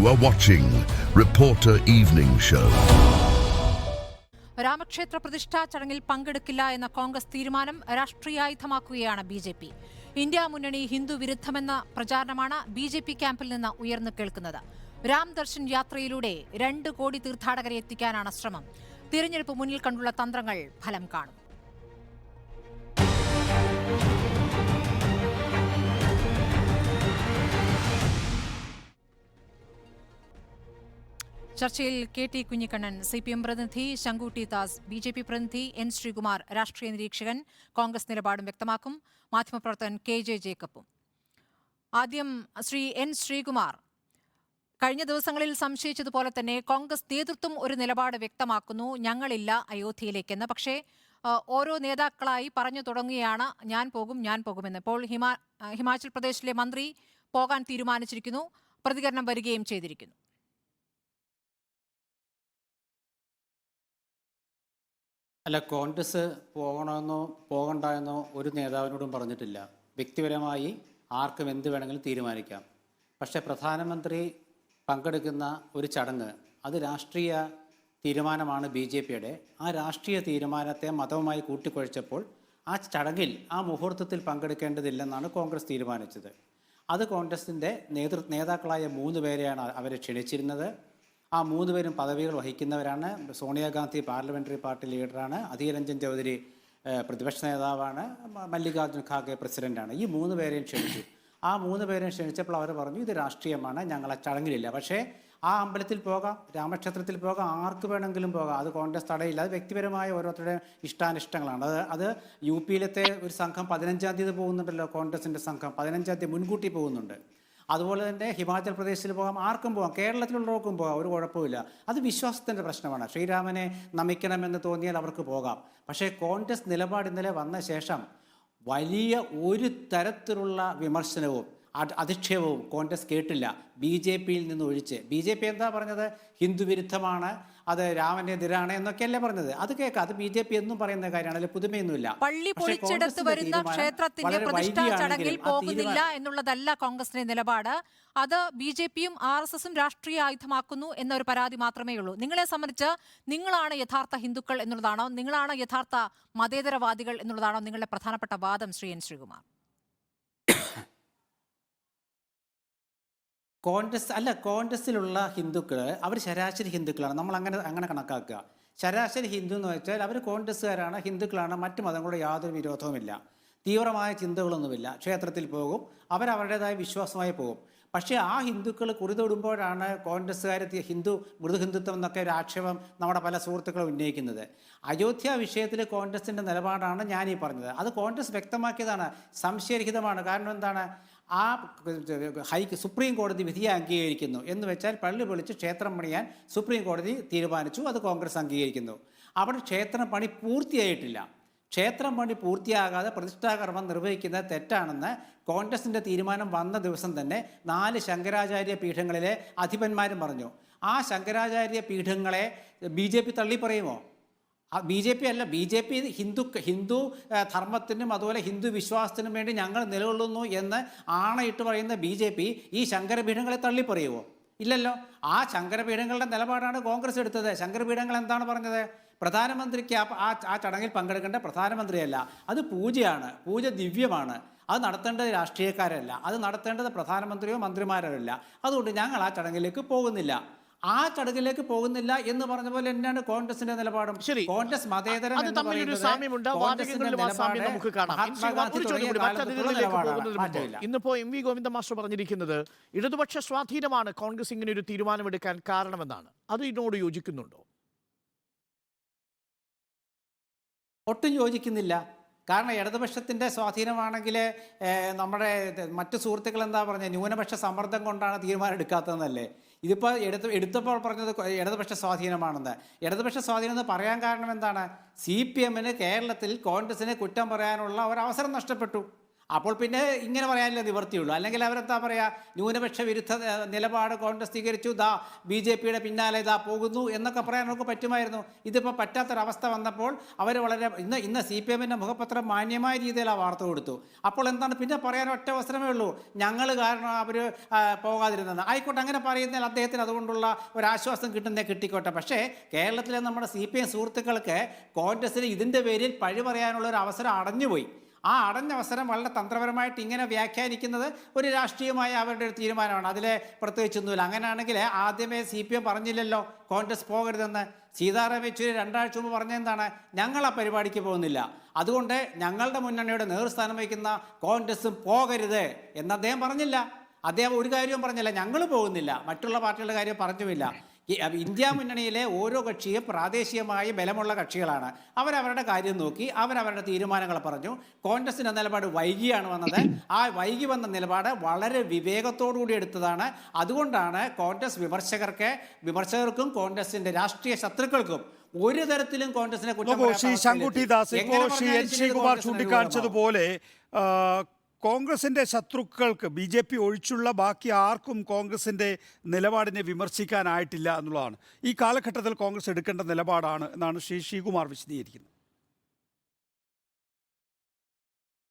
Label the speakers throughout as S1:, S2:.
S1: You are watching Reporter Evening Show.
S2: രാമക്ഷേത്ര പ്രതിഷ്ഠാ ചടങ്ങിൽ പങ്കെടുക്കില്ല എന്ന കോൺഗ്രസ് തീരുമാനം രാഷ്ട്രീയായുധമാക്കുകയാണ് ബി.ജെ.പി. ഇന്ത്യ മുന്നണി ഹിന്ദു വിരുദ്ധമെന്ന പ്രചാരണമാണ് ബി.ജെ.പി. ക്യാമ്പിൽ നിന്ന് ഉയർന്നു കേൾക്കുന്നത്. രാം ദർശൻ യാത്രയിലൂടെ 2 കോടി തീർത്ഥാടകരെ എത്തിക്കാനാണ് ശ്രമം. തിരഞ്ഞെടുപ്പ് മുന്നിൽ കണ്ടുള്ള തന്ത്രങ്ങൾ ഫലം കാണും. ചർച്ചയിൽ കെ.ടി. കുഞ്ഞിക്കണ്ണൻ, സി.പി.എം പ്രതിനിധി ശങ്കു ടി. ദാസ്, ബി.ജെ.പി. പ്രതിനിധി എൻ. ശ്രീകുമാർ, രാഷ്ട്രീയ നിരീക്ഷകൻ, കോൺഗ്രസ് നിലപാടും വ്യക്തമാക്കും. മാധ്യമപ്രവർത്തകൻ കെ.ജെ. ജേക്കബും. ആദ്യം ശ്രീ എൻ. ശ്രീകുമാർ, കഴിഞ്ഞ ദിവസങ്ങളിൽ സംശയിച്ചതുപോലെ തന്നെ കോൺഗ്രസ് നേതൃത്വം ഒരു നിലപാട് വ്യക്തമാക്കുന്നു, ഞങ്ങളില്ല അയോധ്യയിലേക്കെന്ന്. പക്ഷേ ഓരോ നേതാക്കളായി പറഞ്ഞു തുടങ്ങുകയാണ് ഞാൻ പോകുമെന്ന്. ഇപ്പോൾ ഹിമാചൽ പ്രദേശിലെ മന്ത്രി പോകാൻ തീരുമാനിച്ചിരിക്കുന്നു, പ്രതികരണം വരികയും ചെയ്തിരിക്കുന്നു.
S3: അല്ല, കോൺഗ്രസ് പോകണമെന്നോ പോകണ്ടെന്നോ ഒരു നേതാവിനോടും പറഞ്ഞിട്ടില്ല. വ്യക്തിപരമായി ആർക്കും എന്ത് വേണമെങ്കിലും തീരുമാനിക്കാം. പക്ഷേ പ്രധാനമന്ത്രി പങ്കെടുക്കുന്ന ഒരു ചടങ്ങ് അത് രാഷ്ട്രീയ തീരുമാനമാണ് ബി.ജെ.പിയുടെ. ആ രാഷ്ട്രീയ തീരുമാനത്തെ മതവുമായി കൂട്ടിക്കുഴച്ചപ്പോൾ ആ ചടങ്ങിൽ ആ മുഹൂർത്തത്തിൽ പങ്കെടുക്കേണ്ടതില്ലെന്നാണ് കോൺഗ്രസ് തീരുമാനിച്ചത്. അത് കോൺഗ്രസിൻ്റെ നേതാക്കളായ 3 പേരെയാണ് അവരെ ക്ഷണിച്ചിരുന്നത്. ആ 3 പേരും പദവികൾ വഹിക്കുന്നവരാണ്. സോണിയാഗാന്ധി പാർലമെൻ്ററി പാർട്ടി ലീഡറാണ്, അധീർ രഞ്ജൻ ചൗധരി പ്രതിപക്ഷ നേതാവാണ്, മല്ലികാർജ്ജുൻ ഖാർഗെ പ്രസിഡൻ്റാണ്. ഈ 3 പേരെയും ക്ഷണിച്ചു. ആ 3 പേരെയും ക്ഷണിച്ചപ്പോൾ അവർ പറഞ്ഞു ഇത് രാഷ്ട്രീയമാണ്, ഞങ്ങൾ ആ ചടങ്ങിലില്ല. പക്ഷേ ആ അമ്പലത്തിൽ പോകാം, രാമക്ഷേത്രത്തിൽ പോകാം, ആർക്ക് വേണമെങ്കിലും പോകാം, അത് കോൺഗ്രസ് തടയില്ല. അത് വ്യക്തിപരമായ ഓരോരുത്തരുടെ ഇഷ്ടാനിഷ്ടങ്ങളാണ്. അത് യു.പിയിലത്തെ ഒരു സംഘം 15-ാം തീയതി പോകുന്നുണ്ടല്ലോ, കോൺഗ്രസിൻ്റെ സംഘം 15-ാം തീയതി മുൻകൂട്ടി പോകുന്നുണ്ട്. അതുപോലെ തന്നെ ഹിമാചൽ പ്രദേശിൽ പോകാം, ആർക്കും പോകാം, കേരളത്തിലുള്ളവർക്കും പോകാം, ഒരു കുഴപ്പമില്ല. അത് വിശ്വാസത്തിൻ്റെ പ്രശ്നമാണ്. ശ്രീരാമനെ നമിക്കണമെന്ന് തോന്നിയാൽ അവർക്ക് പോകാം. പക്ഷേ കോൺഗ്രസ് നിലപാട് ഇന്നലെ വന്ന ശേഷം വലിയ ഒരു തരത്തിലുള്ള വിമർശനവും അധിക്ഷേപവും കോൺഗ്രസ് കേട്ടില്ല, ബി.ജെ.പിയിൽ നിന്ന് ഒഴിച്ച്. ബി.ജെ.പി. എന്താ പറഞ്ഞത്? ഹിന്ദു വിരുദ്ധമാണ്, അത് രാമനെതിരാണ് എന്നൊക്കെയല്ലേ പറഞ്ഞത്. അത് കേൾക്കാം, അത് ബി.ജെ.പി. എന്നും പറയുന്ന കാര്യമാണ്, അതിൽ പുതുമയൊന്നുമില്ല.
S2: പള്ളി പൊളിച്ചെടുത്ത് വരുന്ന ക്ഷേത്രത്തിന്റെ പ്രതിഷ്ഠാ ചടങ്ങിൽ പോകുന്നില്ല എന്നുള്ളതല്ല കോൺഗ്രസിന്റെ നിലപാട്. അത് ബി.ജെ.പിയും ആർ.എസ്.എസും രാഷ്ട്രീയ ആയുധമാക്കുന്നു എന്നൊരു പരാതി മാത്രമേ ഉള്ളൂ. നിങ്ങളെ സംബന്ധിച്ച് നിങ്ങളാണ് യഥാർത്ഥ ഹിന്ദുക്കൾ എന്നുള്ളതാണോ, നിങ്ങളാണ് യഥാർത്ഥ മതേതരവാദികൾ എന്നുള്ളതാണോ നിങ്ങളുടെ പ്രധാനപ്പെട്ട വാദം, ശ്രീ എൻ. ശ്രീകുമാർ?
S3: കോൺഗ്രസ്സിലുള്ള ഹിന്ദുക്കൾ അവർ ശരാശരി ഹിന്ദുക്കളാണ്. നമ്മൾ അങ്ങനെ കണക്കാക്കുക. ശരാശരി ഹിന്ദു എന്ന് വെച്ചാൽ അവർ കോൺഗ്രസ്സുകാരാണ്, ഹിന്ദുക്കളാണ്, മറ്റു മതങ്ങളോട് യാതൊരു വിരോധവുമില്ല, തീവ്രമായ ചിന്തകളൊന്നുമില്ല. ക്ഷേത്രത്തിൽ പോകും, അവരവരുടേതായ വിശ്വാസമായി പോകും. പക്ഷേ ആ ഹിന്ദുക്കൾ കുറിതൊടുമ്പോഴാണ് കോൺഗ്രസ്സുകാർ മൃദുഹിന്ദുത്വം എന്നൊക്കെ ഒരു ആക്ഷേപം നമ്മുടെ പല സുഹൃത്തുക്കളും ഉന്നയിക്കുന്നത്. അയോധ്യ വിഷയത്തിൽ കോൺഗ്രസിൻ്റെ നിലപാടാണ് ഞാനീ പറഞ്ഞത്. അത് കോൺഗ്രസ് വ്യക്തമാക്കിയതാണ്, സംശയരഹിതമാണ്. കാരണം എന്താണ്? ആ സുപ്രീം കോടതി വിധിയെ അംഗീകരിക്കുന്നു എന്ന് വെച്ചാൽ പള്ളി പൊളിച്ച് ക്ഷേത്രം പണിയാൻ സുപ്രീം കോടതി തീരുമാനിച്ചു, അത് കോൺഗ്രസ് അംഗീകരിക്കുന്നു. അവിടെ ക്ഷേത്രം പണി പൂർത്തിയായിട്ടില്ല. ക്ഷേത്രം പണി പൂർത്തിയാകാതെ പ്രതിഷ്ഠാകർമ്മം നിർവഹിക്കുന്നത് തെറ്റാണെന്ന് കോൺഗ്രസിൻ്റെ തീരുമാനം വന്ന ദിവസം തന്നെ 4 ശങ്കരാചാര്യ പീഠങ്ങളിലെ അധിപന്മാരും പറഞ്ഞു. ആ ശങ്കരാചാര്യ പീഠങ്ങളെ ബി.ജെ.പി. തള്ളി പറയുമോ? ബി.ജെ.പി. അല്ല, ബി.ജെ.പി. ഹിന്ദു ധർമ്മത്തിനും അതുപോലെ ഹിന്ദു വിശ്വാസത്തിനും വേണ്ടി ഞങ്ങൾ നിലകൊള്ളുന്നു എന്ന് ആണയിട്ട് പറയുന്ന ബി.ജെ.പി. ഈ ശങ്കരപീഠങ്ങളെ തള്ളി പറയുമോ? ഇല്ലല്ലോ. ആ ശങ്കരപീഠങ്ങളുടെ നിലപാടാണ് കോൺഗ്രസ് എടുത്തത്. ശങ്കരപീഠങ്ങൾ എന്താണ് പറഞ്ഞത്? പ്രധാനമന്ത്രിക്ക് ആ ചടങ്ങിൽ പങ്കെടുക്കേണ്ട പ്രധാനമന്ത്രിയല്ല, അത് പൂജയാണ്, പൂജ ദിവ്യമാണ്, അത് നടത്തേണ്ടത് രാഷ്ട്രീയക്കാരല്ല, അത് നടത്തേണ്ടത് പ്രധാനമന്ത്രിയോ മന്ത്രിമാരോ അല്ല. അതുകൊണ്ട് ഞങ്ങൾ ആ ചടങ്ങിലേക്ക് പോകുന്നില്ല. ആ ചടങ്ങിലേക്ക് പോകുന്നില്ല എന്ന് പറഞ്ഞ പോലെ തന്നെയാണ് കോൺഗ്രസിന്റെ നിലപാടും. കോൺഗ്രസ് മതേതരം
S4: ഇന്നിപ്പോ എം വി ഗോവിന്ദ മാസ്റ്റർ പറഞ്ഞിരിക്കുന്നത് ഇടതുപക്ഷ സ്വാധീനമാണ് കോൺഗ്രസ് ഇങ്ങനെ ഒരു തീരുമാനമെടുക്കാൻ കാരണമെന്നാണ്. അത് ഇതിനോട് യോജിക്കുന്നുണ്ടോ?
S3: ഒട്ടും യോജിക്കുന്നില്ല. കാരണം ഇടതുപക്ഷത്തിൻ്റെ സ്വാധീനമാണെങ്കിൽ നമ്മുടെ മറ്റു സുഹൃത്തുക്കൾ എന്താ പറഞ്ഞത്, ന്യൂനപക്ഷ സമ്മർദ്ദം കൊണ്ടാണ് തീരുമാനം എടുക്കാത്തതെന്നല്ലേ. ഇതിപ്പോൾ എടുത്തപ്പോൾ പറഞ്ഞത് ഇടതുപക്ഷ സ്വാധീനമാണെന്ന്. ഇടതുപക്ഷ സ്വാധീനം എന്ന് പറയാൻ കാരണം എന്താണ്? CPM കേരളത്തിൽ കോൺഗ്രസിനെ കുറ്റം പറയാനുള്ള ഒരവസരം നഷ്ടപ്പെട്ടു. അപ്പോൾ പിന്നെ ഇങ്ങനെ പറയാനല്ലേ നിവർത്തിയുള്ളൂ. അല്ലെങ്കിൽ അവരെന്താ പറയുക, ന്യൂനപക്ഷ വിരുദ്ധ നിലപാട് കോൺഗ്രസ് സ്വീകരിച്ചു, ദാ BJPയുടെ പിന്നാലെ ഇതാ പോകുന്നു എന്നൊക്കെ പറയാൻ നമുക്ക് പറ്റുമായിരുന്നു. ഇതിപ്പോൾ പറ്റാത്തൊരവസ്ഥ വന്നപ്പോൾ അവർ വളരെ ഇന്ന് CPM-ൻ്റെ മുഖപത്രം മാന്യമായ രീതിയിൽ ആ വാർത്ത കൊടുത്തു. അപ്പോൾ എന്താണ് പിന്നെ പറയാൻ ഒറ്റ അവസരമേ ഉള്ളൂ, ഞങ്ങൾ കാരണം അവർ പോകാതിരുന്നത്. ആയിക്കോട്ടെ, അങ്ങനെ പറയുന്നതിൽ അദ്ദേഹത്തിന് അതുകൊണ്ടുള്ള ഒരാശ്വാസം കിട്ടിക്കോട്ടെ. പക്ഷേ കേരളത്തിലെ നമ്മുടെ CPM സുഹൃത്തുക്കൾക്ക് കോൺഗ്രസിന് ഇതിൻ്റെ പേരിൽ പഴി പറയാനുള്ള ഒരു അവസരം അടഞ്ഞുപോയി. ആ അടഞ്ഞ അവസരം വളരെ തന്ത്രപരമായിട്ട് ഇങ്ങനെ വ്യാഖ്യാനിക്കുന്നത് ഒരു രാഷ്ട്രീയമായ അവരുടെ ഒരു തീരുമാനമാണ്. അതിലെ പ്രത്യേകിച്ചൊന്നുമില്ല. അങ്ങനെയാണെങ്കിൽ ആദ്യമേ CPM പറഞ്ഞില്ലല്ലോ കോൺഗ്രസ് പോകരുതെന്ന്. സീതാറാം യെച്ചൂരി 2 ആഴ്ച മുമ്പ് പറഞ്ഞെന്താണ്, ഞങ്ങൾ ആ പരിപാടിക്ക് പോകുന്നില്ല, അതുകൊണ്ട് ഞങ്ങളുടെ മുന്നണിയുടെ നേതൃസ്ഥാനം വഹിക്കുന്ന കോൺഗ്രസും പോകരുത് എന്ന് അദ്ദേഹം പറഞ്ഞില്ല. അദ്ദേഹം ഒരു കാര്യവും പറഞ്ഞില്ല, ഞങ്ങൾ പോകുന്നില്ല, മറ്റുള്ള പാർട്ടികളുടെ കാര്യം പറഞ്ഞുമില്ല. ഇന്ത്യ മുന്നണിയിലെ ഓരോ കക്ഷിയും പ്രാദേശികമായി ബലമുള്ള കക്ഷികളാണ്. അവരവരുടെ കാര്യം നോക്കി അവരവരുടെ തീരുമാനങ്ങൾ പറഞ്ഞു. കോൺഗ്രസിൻ്റെ നിലപാട് വൈകിയാണ് വന്നത്. ആ വൈകി വന്ന നിലപാട് വളരെ വിവേകത്തോടുകൂടി എടുത്തതാണ്. അതുകൊണ്ടാണ് കോൺഗ്രസ് വിമർശകർക്കും കോൺഗ്രസിൻ്റെ രാഷ്ട്രീയ ശത്രുക്കൾക്കും ഒരു തരത്തിലും കോൺഗ്രസിനെ
S5: ശ്രീകുമാർ ചൂണ്ടിക്കാണിച്ചതുപോലെ കോൺഗ്രസിന്റെ ശത്രുക്കൾക്ക് BJP ഒഴിച്ചുള്ള ബാക്കി ആർക്കും കോൺഗ്രസിന്റെ നിലപാടിനെ വിമർശിക്കാനായിട്ടില്ല എന്നുള്ളതാണ് ഈ കാലഘട്ടത്തിൽ കോൺഗ്രസ് എടുക്കേണ്ട നിലപാടാണ് എന്നാണ് ശ്രീകുമാർ വിശദീകരിക്കുന്നത്.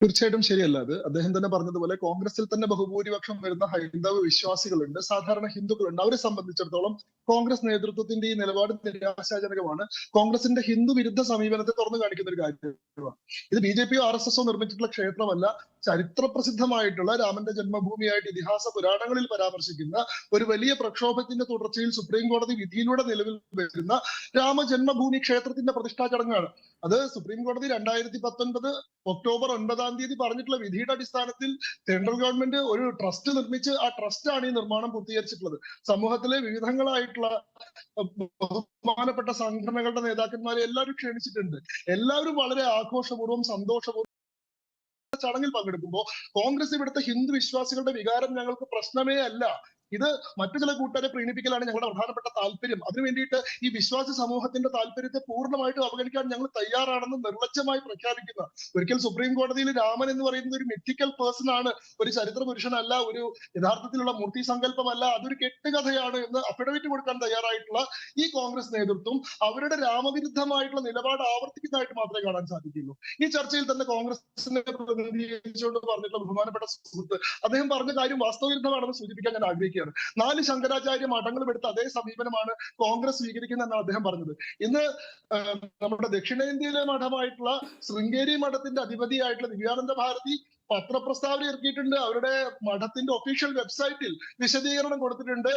S6: തീർച്ചയായിട്ടും ശരിയല്ല. അത് അദ്ദേഹം തന്നെ പറഞ്ഞതുപോലെ കോൺഗ്രസിൽ തന്നെ ബഹുഭൂരിപക്ഷം വരുന്ന ഹൈന്ദവ വിശ്വാസികളുണ്ട്, സാധാരണ ഹിന്ദുക്കളുണ്ട്. അവരെ സംബന്ധിച്ചിടത്തോളം കോൺഗ്രസ് നേതൃത്വത്തിന്റെ ഈ നിലപാട് നിരാശാജനകമാണ്. കോൺഗ്രസിന്റെ ഹിന്ദു വിരുദ്ധ സമീപനത്തെ തുറന്നു കാണിക്കുന്ന ഒരു കാര്യമാണ്. ഇത് BJPയോ RSSO നിർമ്മിച്ചിട്ടുള്ള ക്ഷേത്രമല്ല, ചരിത്രപ്രസിദ്ധമായിട്ടുള്ള രാമന്റെ ജന്മഭൂമിയായിട്ട് ഇതിഹാസ പുരാണങ്ങളിൽ പരാമർശിക്കുന്ന ഒരു വലിയ പ്രക്ഷോഭത്തിന്റെ തുടർച്ചയിൽ സുപ്രീം കോടതി വിധിയിലൂടെ നിലവിൽ വരുന്ന രാമജന്മഭൂമി ക്ഷേത്രത്തിന്റെ പ്രതിഷ്ഠാ ചടങ്ങാണ്. അത് സുപ്രീം കോടതി 2019 ഒക്ടോബർ 9 പറഞ്ഞിട്ടുള്ള വിധിയുടെ അടിസ്ഥാനത്തിൽ സെൻട്രൽ ഗവൺമെന്റ് ഒരു ട്രസ്റ്റ് നിർമ്മിച്ച് ആ ട്രസ്റ്റാണ് ഈ നിർമ്മാണം പൂർത്തീകരിച്ചിട്ടുള്ളത്. സമൂഹത്തിലെ വിവിധങ്ങളായിട്ടുള്ള ബഹുമാനപ്പെട്ട സംഘടനകളുടെ നേതാക്കന്മാരെ എല്ലാവരും ക്ഷണിച്ചിട്ടുണ്ട്. എല്ലാവരും വളരെ ആഘോഷപൂർവ്വം സന്തോഷപൂർവ്വം ചടങ്ങിൽ പങ്കെടുക്കുമ്പോൾ കോൺഗ്രസ് ഇവിടുത്തെ ഹിന്ദു വിശ്വാസികളുടെ വികാരം ഞങ്ങൾക്ക് പ്രശ്നമേ അല്ല, ഇത് മറ്റു ചില കൂട്ടരെ പ്രീണിപ്പിക്കലാണ് ഞങ്ങളുടെ പ്രധാനപ്പെട്ട താല്പര്യം. അതിനു വേണ്ടിയിട്ട് ഈ വിശ്വാസി സമൂഹത്തിന്റെ താല്പര്യത്തെ പൂർണ്ണമായിട്ടും അവഗണിക്കാൻ ഞങ്ങൾ തയ്യാറാണെന്ന് നിർലജ്ജമായി പ്രഖ്യാപിക്കുന്ന, ഒരിക്കൽ സുപ്രീം കോടതിയിൽ രാമൻ എന്ന് പറയുന്നത് ഒരു മിത്തിക്കൽ പേഴ്സൺ ആണ്, ഒരു ചരിത്ര പുരുഷനല്ല, ഒരു യഥാർത്ഥത്തിലുള്ള മൂർത്തി സങ്കല്പമല്ല, അതൊരു കെട്ടുകഥയാണ് എന്ന് അഫിഡവിറ്റ് കൊടുക്കാൻ തയ്യാറായിട്ടുള്ള ഈ കോൺഗ്രസ് നേതൃത്വം അവരുടെ രാമവിരുദ്ധമായിട്ടുള്ള നിലപാട് ആവർത്തിക്കുന്നതായിട്ട് മാത്രമേ കാണാൻ സാധിക്കുള്ളൂ. ഈ ചർച്ചയിൽ തന്നെ കോൺഗ്രസിനെ പ്രതിനിധീകരിച്ചുകൊണ്ട് പറഞ്ഞിട്ടുള്ള ബഹുമാനപ്പെട്ട സുഹൃത്ത് അദ്ദേഹം പറഞ്ഞ കാര്യം വാസ്തവവിരുദ്ധമാണെന്ന് സൂചിപ്പിക്കാൻ ഞാൻ ആഗ്രഹിക്കുന്നു. 4 ശങ്കരാചാര്യ മഠങ്ങളും എടുത്ത അതേ സമീപനമാണ് കോൺഗ്രസ് സ്വീകരിക്കുന്നതെന്നാണ് അദ്ദേഹം പറഞ്ഞത്. ഇന്ന് നമ്മുടെ ദക്ഷിണേന്ത്യയിലെ മഠമായിട്ടുള്ള ശൃംഗേരി മഠത്തിന്റെ അധിപതിയായിട്ടുള്ള ദിവ്യാനന്ദ ഭാരതി പത്രപ്രസ്താവന ഇറക്കിയിട്ടുണ്ട്. അവരുടെ മഠത്തിന്റെ ഒഫീഷ്യൽ വെബ്സൈറ്റിൽ വിശദീകരണം കൊടുത്തിട്ടുണ്ട്.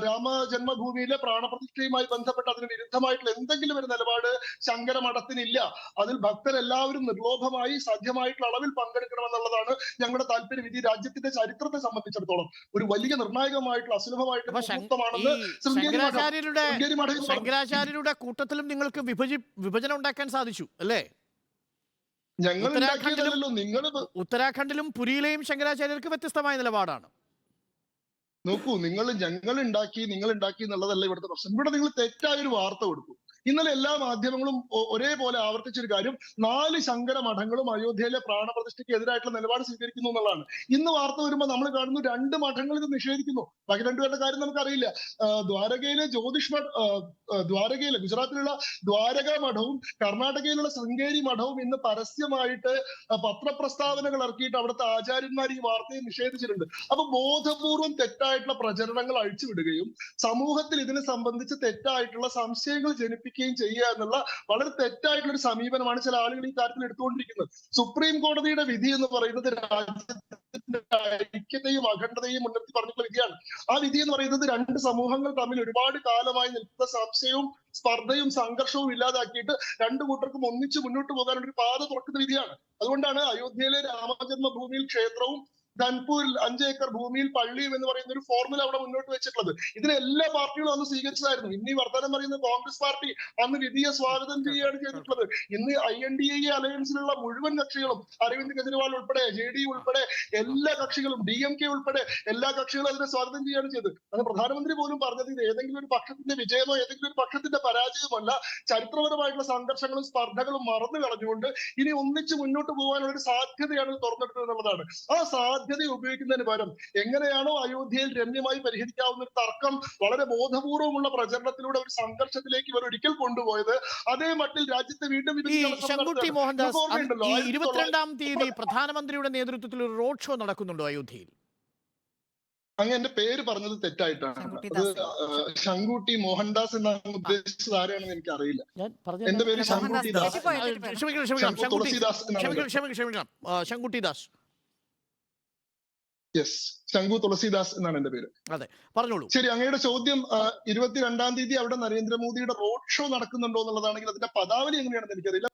S6: രാമജന്മഭൂമിയിലെ പ്രാണപ്രതിഷ്ഠയുമായി ബന്ധപ്പെട്ട് അതിന് വിരുദ്ധമായിട്ടുള്ള എന്തെങ്കിലും ഒരു നിലപാട് ശങ്കര മഠത്തിനില്ല. അതിൽ ഭക്തരെല്ലാവരും നിർലോഭമായി സാധ്യമായിട്ടുള്ള അളവിൽ പങ്കെടുക്കണമെന്നുള്ളതാണ് ഞങ്ങളുടെ താല്പര്യം. ഇത് രാജ്യത്തിന്റെ ചരിത്രത്തെ സംബന്ധിച്ചിടത്തോളം ഒരു വലിയ നിർണായകമായിട്ടുള്ള അസുലഭമായിട്ടുള്ള മുഹൂർത്തമാണെന്ന്
S4: ശങ്കരാചാര്യരുടെ കൂട്ടത്തിലും നിങ്ങൾക്ക് വിഭജനം ഉണ്ടാക്കാൻ സാധിച്ചു അല്ലേ? ഉത്തരാഖണ്ഡിലും പുരിയിലെയും ശങ്കരാചാര്യർക്ക് വ്യത്യസ്തമായ നിലപാടാണ്.
S6: നോക്കൂ, ഞങ്ങൾ ഉണ്ടാക്കി എന്നുള്ളതല്ല ഇവിടുത്തെ പ്രശ്നം. ഇവിടെ നിങ്ങൾ തെറ്റായ ഒരു വാർത്ത കൊടുത്തു. ഇന്നലെ എല്ലാ മാധ്യമങ്ങളും ഒരേപോലെ ആവർത്തിച്ചൊരു കാര്യം, 4 ശങ്കര മഠങ്ങളും അയോധ്യയിലെ പ്രാണപ്രതിഷ്ഠയ്ക്ക് എതിരായിട്ടുള്ള നിലപാട് സ്വീകരിക്കുന്നു എന്നുള്ളതാണ്. ഇന്ന് വാർത്ത വരുമ്പോൾ നമ്മൾ കാണുന്നു 2 മഠങ്ങൾ ഇത് നിഷേധിക്കുന്നു. ബാക്കി 2 പേരുടെ കാര്യം നമുക്കറിയില്ല. ദ്വാരകയിലെ ഗുജറാത്തിലുള്ള ദ്വാരക മഠവും കർണാടകയിലുള്ള ശൃംഗേരി മഠവും ഇന്ന് പരസ്യമായിട്ട് പത്രപ്രസ്താവനകൾ ഇറക്കിയിട്ട് അവിടുത്തെ ആചാര്യന്മാർ ഈ വാർത്തയെ നിഷേധിച്ചിട്ടുണ്ട്. അപ്പൊ ബോധപൂർവം തെറ്റായിട്ടുള്ള പ്രചരണങ്ങൾ അഴിച്ചുവിടുകയും സമൂഹത്തിൽ ഇതിനെ സംബന്ധിച്ച് തെറ്റായിട്ടുള്ള സംശയങ്ങൾ ജനിപ്പിക്കുകയും ചെയ്യുക എന്നുള്ള വളരെ തെറ്റായിട്ടുള്ള ഒരു സമീപനമാണ് ചില ആളുകൾ ഈ കാര്യത്തിൽ എടുത്തുകൊണ്ടിരിക്കുന്നത്. സുപ്രീം കോടതിയുടെ വിധി എന്ന് പറയുന്നത് രാജ്യത്തിന്റെ ഐക്യതയും അഖണ്ഡതയും മുൻനിർത്തി പറഞ്ഞിട്ടുള്ള വിധിയാണ്. ആ വിധി എന്ന് പറയുന്നത് 2 സമൂഹങ്ങൾ തമ്മിൽ ഒരുപാട് കാലമായി നിൽക്കുന്ന സംശയവും സ്പർദ്ധയും സംഘർഷവും ഇല്ലാതാക്കിയിട്ട് 2 കൂട്ടർക്കും ഒന്നിച്ച് മുന്നോട്ട് പോകാനുള്ള ഒരു പാത തുറക്കുന്ന വിധിയാണ്. അതുകൊണ്ടാണ് അയോധ്യയിലെ രാമജന്മഭൂമിയിൽ ക്ഷേത്രവും ധൻപൂരിൽ 5 ഏക്കർ ഭൂമിയിൽ പള്ളിയും എന്ന് പറയുന്ന ഒരു ഫോർമുല അവിടെ മുന്നോട്ട് വെച്ചിട്ടുള്ളത്. ഇതിന് എല്ലാ പാർട്ടികളും അന്ന് സ്വീകരിച്ചതായിരുന്നു. ഇന്ന് ഈ വർത്തമാനം പറയുന്ന കോൺഗ്രസ് പാർട്ടി അന്ന് വിധിയെ സ്വാഗതം ചെയ്യുകയാണ് ചെയ്തിട്ടുള്ളത്. ഇന്ന് INDA അലയൻസിലുള്ള മുഴുവൻ കക്ഷികളും, അരവിന്ദ് കെജ്രിവാൾ ഉൾപ്പെടെ, JD ഉൾപ്പെടെ എല്ലാ കക്ഷികളും, DMK ഉൾപ്പെടെ എല്ലാ കക്ഷികളും അതിനെ സ്വാഗതം ചെയ്യുകയാണ് ചെയ്തത്. അത് പ്രധാനമന്ത്രി പോലും പറഞ്ഞത് ഇത് ഏതെങ്കിലും ഒരു പക്ഷത്തിന്റെ വിജയമോ ഏതെങ്കിലും ഒരു പക്ഷത്തിന്റെ പരാജയമല്ല, ചരിത്രപരമായിട്ടുള്ള സംഘർഷങ്ങളും സ്പർദ്ധകളും മറന്നു കളഞ്ഞുകൊണ്ട് ഇനി ഒന്നിച്ച് മുന്നോട്ട് പോകാനുള്ള ഒരു സാധ്യതയാണ് തുറന്നെടുത്തത് എന്നുള്ളതാണ്. ആ സാധ്യത ഉപയോഗിക്കുന്നതിന് പകരം എങ്ങനെയാണോ അയോധ്യയിൽ രമ്യമായി പരിഹരിക്കാവുന്ന ഒരു തർക്കം വളരെ ബോധപൂർവമുള്ള പ്രചരണത്തിലൂടെ ഒരു സംഘർഷത്തിലേക്ക് ഇവർ ഒരിക്കൽ കൊണ്ടുപോയത്, അതേ മട്ടിൽ രാജ്യത്തെ വീണ്ടും
S4: ഈ ശങ്കുട്ടി മോഹൻദാസ്, ഈ 22-ാം തീയതി പ്രധാനമന്ത്രിയുടെ നേതൃത്വത്തിൽ ഒരു റോഡ് ഷോ നടക്കുന്നുണ്ടോ അയോധ്യയിൽ?
S6: അങ്ങ് എന്റെ പേര് പറഞ്ഞത് തെറ്റായിട്ടാണ്. അത് ശങ്കുട്ടി മോഹൻദാസ് എന്നാണ് ഉദ്ദേശിച്ചത്. ആരെയാണെന്ന് എനിക്ക് അറിയില്ല. എന്റെ പേര് ശങ്കുട്ടി ദാസ്.
S4: ശങ്കുട്ടി ദാസ്.
S6: യെസ്, ശംഖു തുളസിദാസ് എന്നാണ് എന്റെ പേര്.
S4: അതെ, പറഞ്ഞോളൂ.
S6: ശരി, അങ്ങയുടെ ചോദ്യം 22-ാം തീയതി അവിടെ നരേന്ദ്രമോദിയുടെ റോഡ് ഷോ നടക്കുന്നുണ്ടോ എന്നുള്ളതാണെങ്കിൽ അതിന്റെ പദാവലി എങ്ങനെയാണെന്ന് എനിക്കറിയില്ല.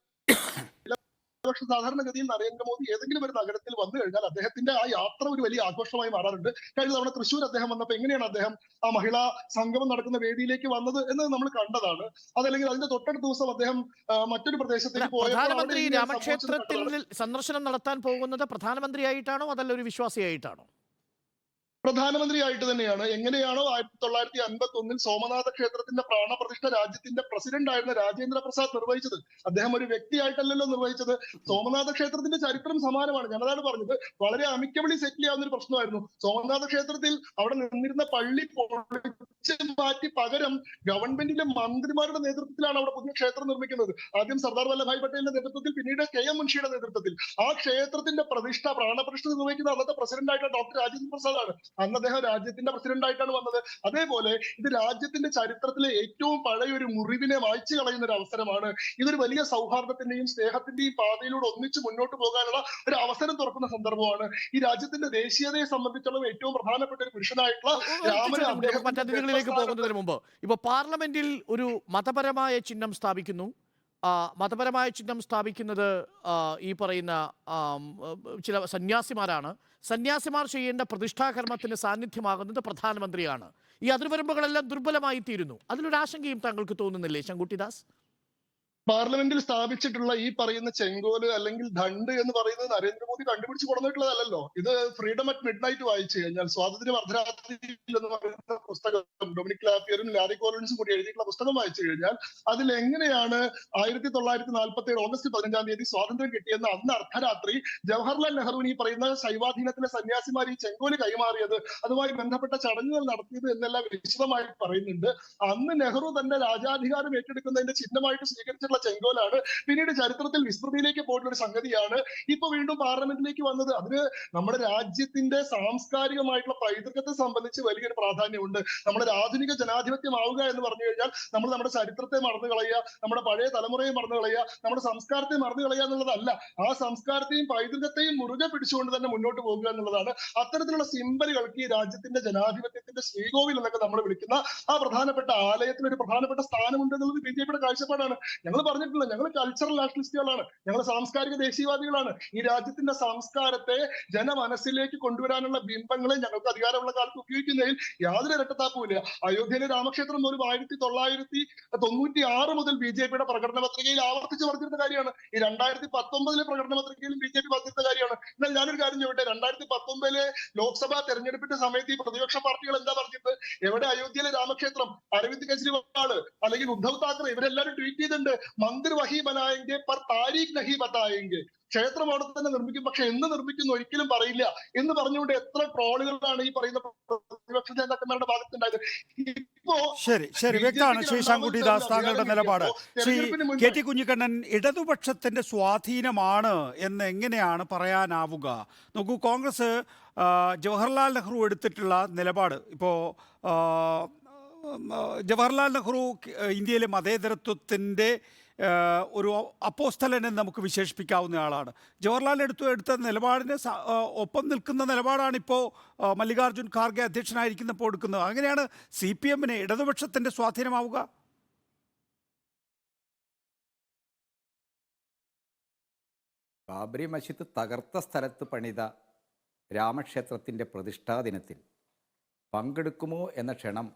S6: പക്ഷെ സാധാരണഗതിയിൽ നരേന്ദ്രമോദി ഏതെങ്കിലും ഒരു നഗരത്തിൽ വന്നു കഴിഞ്ഞാൽ അദ്ദേഹത്തിന്റെ ആ യാത്ര ഒരു വലിയ ആഘോഷമായി മാറാറുണ്ട്. കഴിഞ്ഞ തവണ തൃശ്ശൂർ അദ്ദേഹം വന്നപ്പോൾ എങ്ങനെയാണ് അദ്ദേഹം ആ മഹിളാ സംഗമം നടക്കുന്ന വേദിയിലേക്ക് വന്നത് എന്നത് നമ്മൾ കണ്ടതാണ്. അതല്ലെങ്കിൽ അതിന്റെ തൊട്ടടുത്ത ദിവസം അദ്ദേഹം മറ്റൊരു പ്രദേശത്തേക്ക്
S4: പ്രധാനമന്ത്രി രാമക്ഷേത്രത്തിൽ സന്ദർശനം നടത്താൻ പോകുന്നത് പ്രധാനമന്ത്രിയായിട്ടാണോ അതല്ല ഒരു വിശ്വാസിയായിട്ടാണോ?
S6: പ്രധാനമന്ത്രിയായിട്ട് തന്നെയാണ്. എങ്ങനെയാണോ 1951 സോമനാഥ ക്ഷേത്രത്തിന്റെ പ്രാണപ്രതിഷ്ഠ രാജ്യത്തിന്റെ പ്രസിഡന്റ് ആയിരുന്ന രാജേന്ദ്ര പ്രസാദ് നിർവഹിച്ചത്, അദ്ദേഹം ഒരു വ്യക്തിയായിട്ടല്ലല്ലോ നിർവഹിച്ചത്. സോമനാഥ ക്ഷേത്രത്തിന്റെ ചരിത്രം സമാനമാണ്. ഞാനതാണ് പറഞ്ഞത്, വളരെ അമിക്കബിളി സെറ്റിൽ ചെയ്യാവുന്ന ഒരു പ്രശ്നമായിരുന്നു. സോമനാഥ ക്ഷേത്രത്തിൽ അവിടെ നിന്നിരുന്ന പള്ളി പൊളിച്ച് മാറ്റി പകരം ഗവൺമെന്റിലെ മന്ത്രിമാരുടെ നേതൃത്വത്തിലാണ് അവിടെ പുതിയ ക്ഷേത്രം നിർമ്മിക്കുന്നത്. ആദ്യം സർദാർ വല്ലഭായ് പട്ടേലിന്റെ നേതൃത്വത്തിൽ, പിന്നീട് KM മുൻഷിയുടെ നേതൃത്വത്തിൽ. ആ ക്ഷേത്രത്തിന്റെ പ്രാണപ്രതിഷ്ഠ നിർവഹിക്കുന്ന അന്നത്തെ പ്രസിഡന്റ് ആയിട്ടുള്ള ഡോക്ടർ രാജേന്ദ്ര പ്രസാദ് ആണ്. അന്ന് അദ്ദേഹം രാജ്യത്തിന്റെ പ്രസിഡന്റ് ആയിട്ടാണ് വന്നത്. അതേപോലെ ഇത് രാജ്യത്തിന്റെ ചരിത്രത്തിലെ ഏറ്റവും പഴയ ഒരു മുറിവിനെ മായ്ച്ചു കളയുന്ന ഒരു അവസരമാണ്. ഇതൊരു വലിയ സൗഹാർദ്ദത്തിന്റെയും സ്നേഹത്തിന്റെയും പാതയിലൂടെ ഒന്നിച്ച് മുന്നോട്ട് പോകാനുള്ള ഒരു അവസരം തുറക്കുന്ന സന്ദർഭമാണ്. ഈ രാജ്യത്തിന്റെ ദേശീയതയെ സംബന്ധിച്ചുള്ള ഏറ്റവും പ്രധാനപ്പെട്ട ഒരു പുരുഷനായിട്ടുള്ള
S4: മറ്റതിഥികളിലേക്ക് പോകുന്നതിന് മുമ്പ് ഇപ്പൊ പാർലമെന്റിൽ ഒരു മതപരമായ ചിഹ്നം സ്ഥാപിക്കുന്നു. മതപരമായ ചിഹ്നം സ്ഥാപിക്കുന്നത് ഈ പറയുന്ന ചില സന്യാസിമാരാണ്. സന്യാസിമാർ ചെയ്യേണ്ട പ്രതിഷ്ഠാകർമ്മത്തിന് സാന്നിധ്യമാകുന്നത് പ്രധാനമന്ത്രിയാണ്. ഈ അതിർവരമ്പുകളെല്ലാം ദുർബലമായി തീരുന്നു. അതിലൊരു ആശങ്കയും താങ്കൾക്ക് തോന്നുന്നില്ലേ ശങ്കുട്ടിദാസ്?
S6: പാർലമെന്റിൽ സ്ഥാപിച്ചിട്ടുള്ള ഈ പറയുന്ന ചെങ്കോല് അല്ലെങ്കിൽ ദണ്ഡ് എന്ന് പറയുന്നത് നരേന്ദ്രമോദി കണ്ടുപിടിച്ച് കൊണ്ടുവന്നിട്ടുള്ളതല്ലോ. ഇത് ഫ്രീഡം അറ്റ് മിഡ് നൈറ്റ് വായിച്ചു കഴിഞ്ഞാൽ, സ്വാതന്ത്ര്യം അർദ്ധരാത്രിയിൽ എന്ന് പറയുന്ന പുസ്തകം ഡൊമിനിക് ലാപ്പിയറും ലാരി കോളിൻസും കൂടി എഴുതിയിട്ടുള്ള പുസ്തകം വായിച്ചു കഴിഞ്ഞാൽ അതിൽ എങ്ങനെയാണ് 1947 ഓഗസ്റ്റ് 15-ാം തീയതി സ്വാതന്ത്ര്യം കിട്ടിയെന്ന് അന്ന് അർദ്ധരാത്രി ജവഹർലാൽ നെഹ്റുവിന് ഈ പറയുന്ന ശൈവാധീനത്തിലെ സന്യാസിമാർ ഈ ചെങ്കോല് കൈമാറിയത്, അതുമായി ബന്ധപ്പെട്ട ചടങ്ങുകൾ നടത്തിയത് എന്നെല്ലാം വിശദമായി പറയുന്നുണ്ട്. അന്ന് നെഹ്റു തന്റെ രാജാധികാരം ഏറ്റെടുക്കുന്നതിന്റെ ചിഹ്നമായിട്ട് സ്വീകരിച്ചിട്ടുള്ള ചെങ്കോലാണ് പിന്നീട് ചരിത്രത്തിൽ വിസ്മൃതിയിലേക്ക് പോയിട്ടുള്ള ഒരു സംഗതിയാണ് ഇപ്പൊ വീണ്ടും പാർലമെന്റിലേക്ക് വന്നത്. അതിന് നമ്മുടെ രാജ്യത്തിന്റെ സാംസ്കാരികമായിട്ടുള്ള പൈതൃകത്തെ സംബന്ധിച്ച് വലിയൊരു പ്രാധാന്യമുണ്ട്. നമ്മുടെ ആധുനിക ജനാധിപത്യമാവുക എന്ന് പറഞ്ഞു കഴിഞ്ഞാൽ നമ്മൾ നമ്മുടെ ചരിത്രത്തെ മറന്നു കളയുക, നമ്മുടെ പഴയ തലമുറയെ മറന്നു കളയുക, നമ്മുടെ സംസ്കാരത്തെ മറന്നു കളയുക എന്നുള്ളതല്ല. ആ സംസ്കാരത്തെയും പൈതൃകത്തെയും മുറുകെ പിടിച്ചുകൊണ്ട് തന്നെ മുന്നോട്ട് പോകുക എന്നുള്ളതാണ്. അത്തരത്തിലുള്ള സിംബലുകൾക്ക് ഈ രാജ്യത്തിന്റെ ജനാധിപത്യത്തിന്റെ ശ്രീകോവിൽ എന്നൊക്കെ നമ്മൾ വിളിക്കുന്ന ആ പ്രധാനപ്പെട്ട ആലയത്തിൽ ഒരു പ്രധാനപ്പെട്ട സ്ഥാനമുണ്ട് എന്നുള്ളത് BJPയുടെ കാഴ്ചപ്പാടാണ്. ഞങ്ങൾ പറഞ്ഞിട്ടില്ല, ഞങ്ങൾ കൾച്ചറൽ നാഷണലിസ്റ്റുകളാണ്, ഞങ്ങൾ സാംസ്കാരിക ദേശീയവാദികളാണ്. ഈ രാജ്യത്തിന്റെ സംസ്കാരത്തെ ജനമനസ്സിലേക്ക് കൊണ്ടുവരാനുള്ള ബിംബങ്ങളെ ഞങ്ങൾക്ക് അധികാരമുള്ള കാലത്ത് ഉപയോഗിക്കുന്നതിൽ യാതൊരു ഇരട്ടത്താപ്പുമില്ല. അയോധ്യയിലെ രാമക്ഷേത്രം പോലും 1996 മുതൽ BJPയുടെ പ്രകടന പത്രികയിൽ ആവർത്തിച്ച് പറഞ്ഞിരുന്ന കാര്യമാണ്. ഈ 2019 പ്രകടന പത്രികയിലും BJP പറഞ്ഞിരുന്ന കാര്യമാണ്. എന്നാൽ ഞാനൊരു കാര്യം ചോദിട്ടെ, 2019 ലോക്സഭാ തെരഞ്ഞെടുപ്പിന്റെ സമയത്ത് ഈ പ്രതിപക്ഷ പാർട്ടികൾ എന്താ പറഞ്ഞത്? എവിടെ അയോധ്യയിലെ രാമക്ഷേത്രം? അരവിന്ദ് കെജ്രിവാൾ അല്ലെങ്കിൽ ഉദ്ധവ് താക്കറെ ഇവരെല്ലാവരും ട്വീറ്റ് ചെയ്തിട്ടുണ്ട്, മന്ദിർ വഹി ബനായെങ്കെ പർ താരീഖ് നഹി ബതായെങ്കെ. ക്ഷേത്രം അവിടെ തന്നെ നിർമ്മിക്കും, പക്ഷെ എന്ന് നിർമ്മിക്കുന്നു ഒരിക്കലും പറയില്ല എന്ന് പറഞ്ഞുകൊണ്ട് എത്ര ട്രോളുകളാണ് ഈ പറയുന്ന പ്രതിപക്ഷ നേതാക്കന്മാരുടെ ഭാഗത്തുണ്ടായത്. ഇപ്പോ
S5: ശരി, വ്യക്തമാണ് ശ്രീ ശങ്കുട്ടിദാസ് താങ്കളുടെ നിലപാട്. ശ്രീ KT കുഞ്ഞിക്കണ്ണൻ, ഇടതുപക്ഷത്തിന്റെ സ്വാധീനമാണ് എന്ന് എങ്ങനെയാണ് പറയാനാവുക? നോക്കൂ, കോൺഗ്രസ് ജവഹർലാൽ നെഹ്റു എടുത്തിട്ടുള്ള നിലപാട്, ഇപ്പോൾ ജവഹർലാൽ നെഹ്റു ഇന്ത്യയിലെ മതേതരത്വത്തിൻ്റെ ഒരു അപ്പോസ്തലൻ എന്ന് നമുക്ക് വിശേഷിപ്പിക്കാവുന്ന ആളാണ്. ജവഹർലാൽ എടുത്ത നിലപാടിന് ഒപ്പം നിൽക്കുന്ന നിലപാടാണ് ഇപ്പോൾ മല്ലികാർജ്ജുൻ ഖാർഗെ അധ്യക്ഷനായിരിക്കുന്നപ്പോൾ എടുക്കുന്നത്. അങ്ങനെയാണ് CPM-ന് ഇടതുപക്ഷത്തിൻ്റെ സ്വാധീനമാവുക?
S7: ബാബറി മസ്ജിദ് തകർത്ത സ്ഥലത്ത് പണിത രാമക്ഷേത്രത്തിൻ്റെ പ്രതിഷ്ഠാ ദിനത്തിൽ പങ്കെടുക്കുമോ എന്ന ക്ഷണം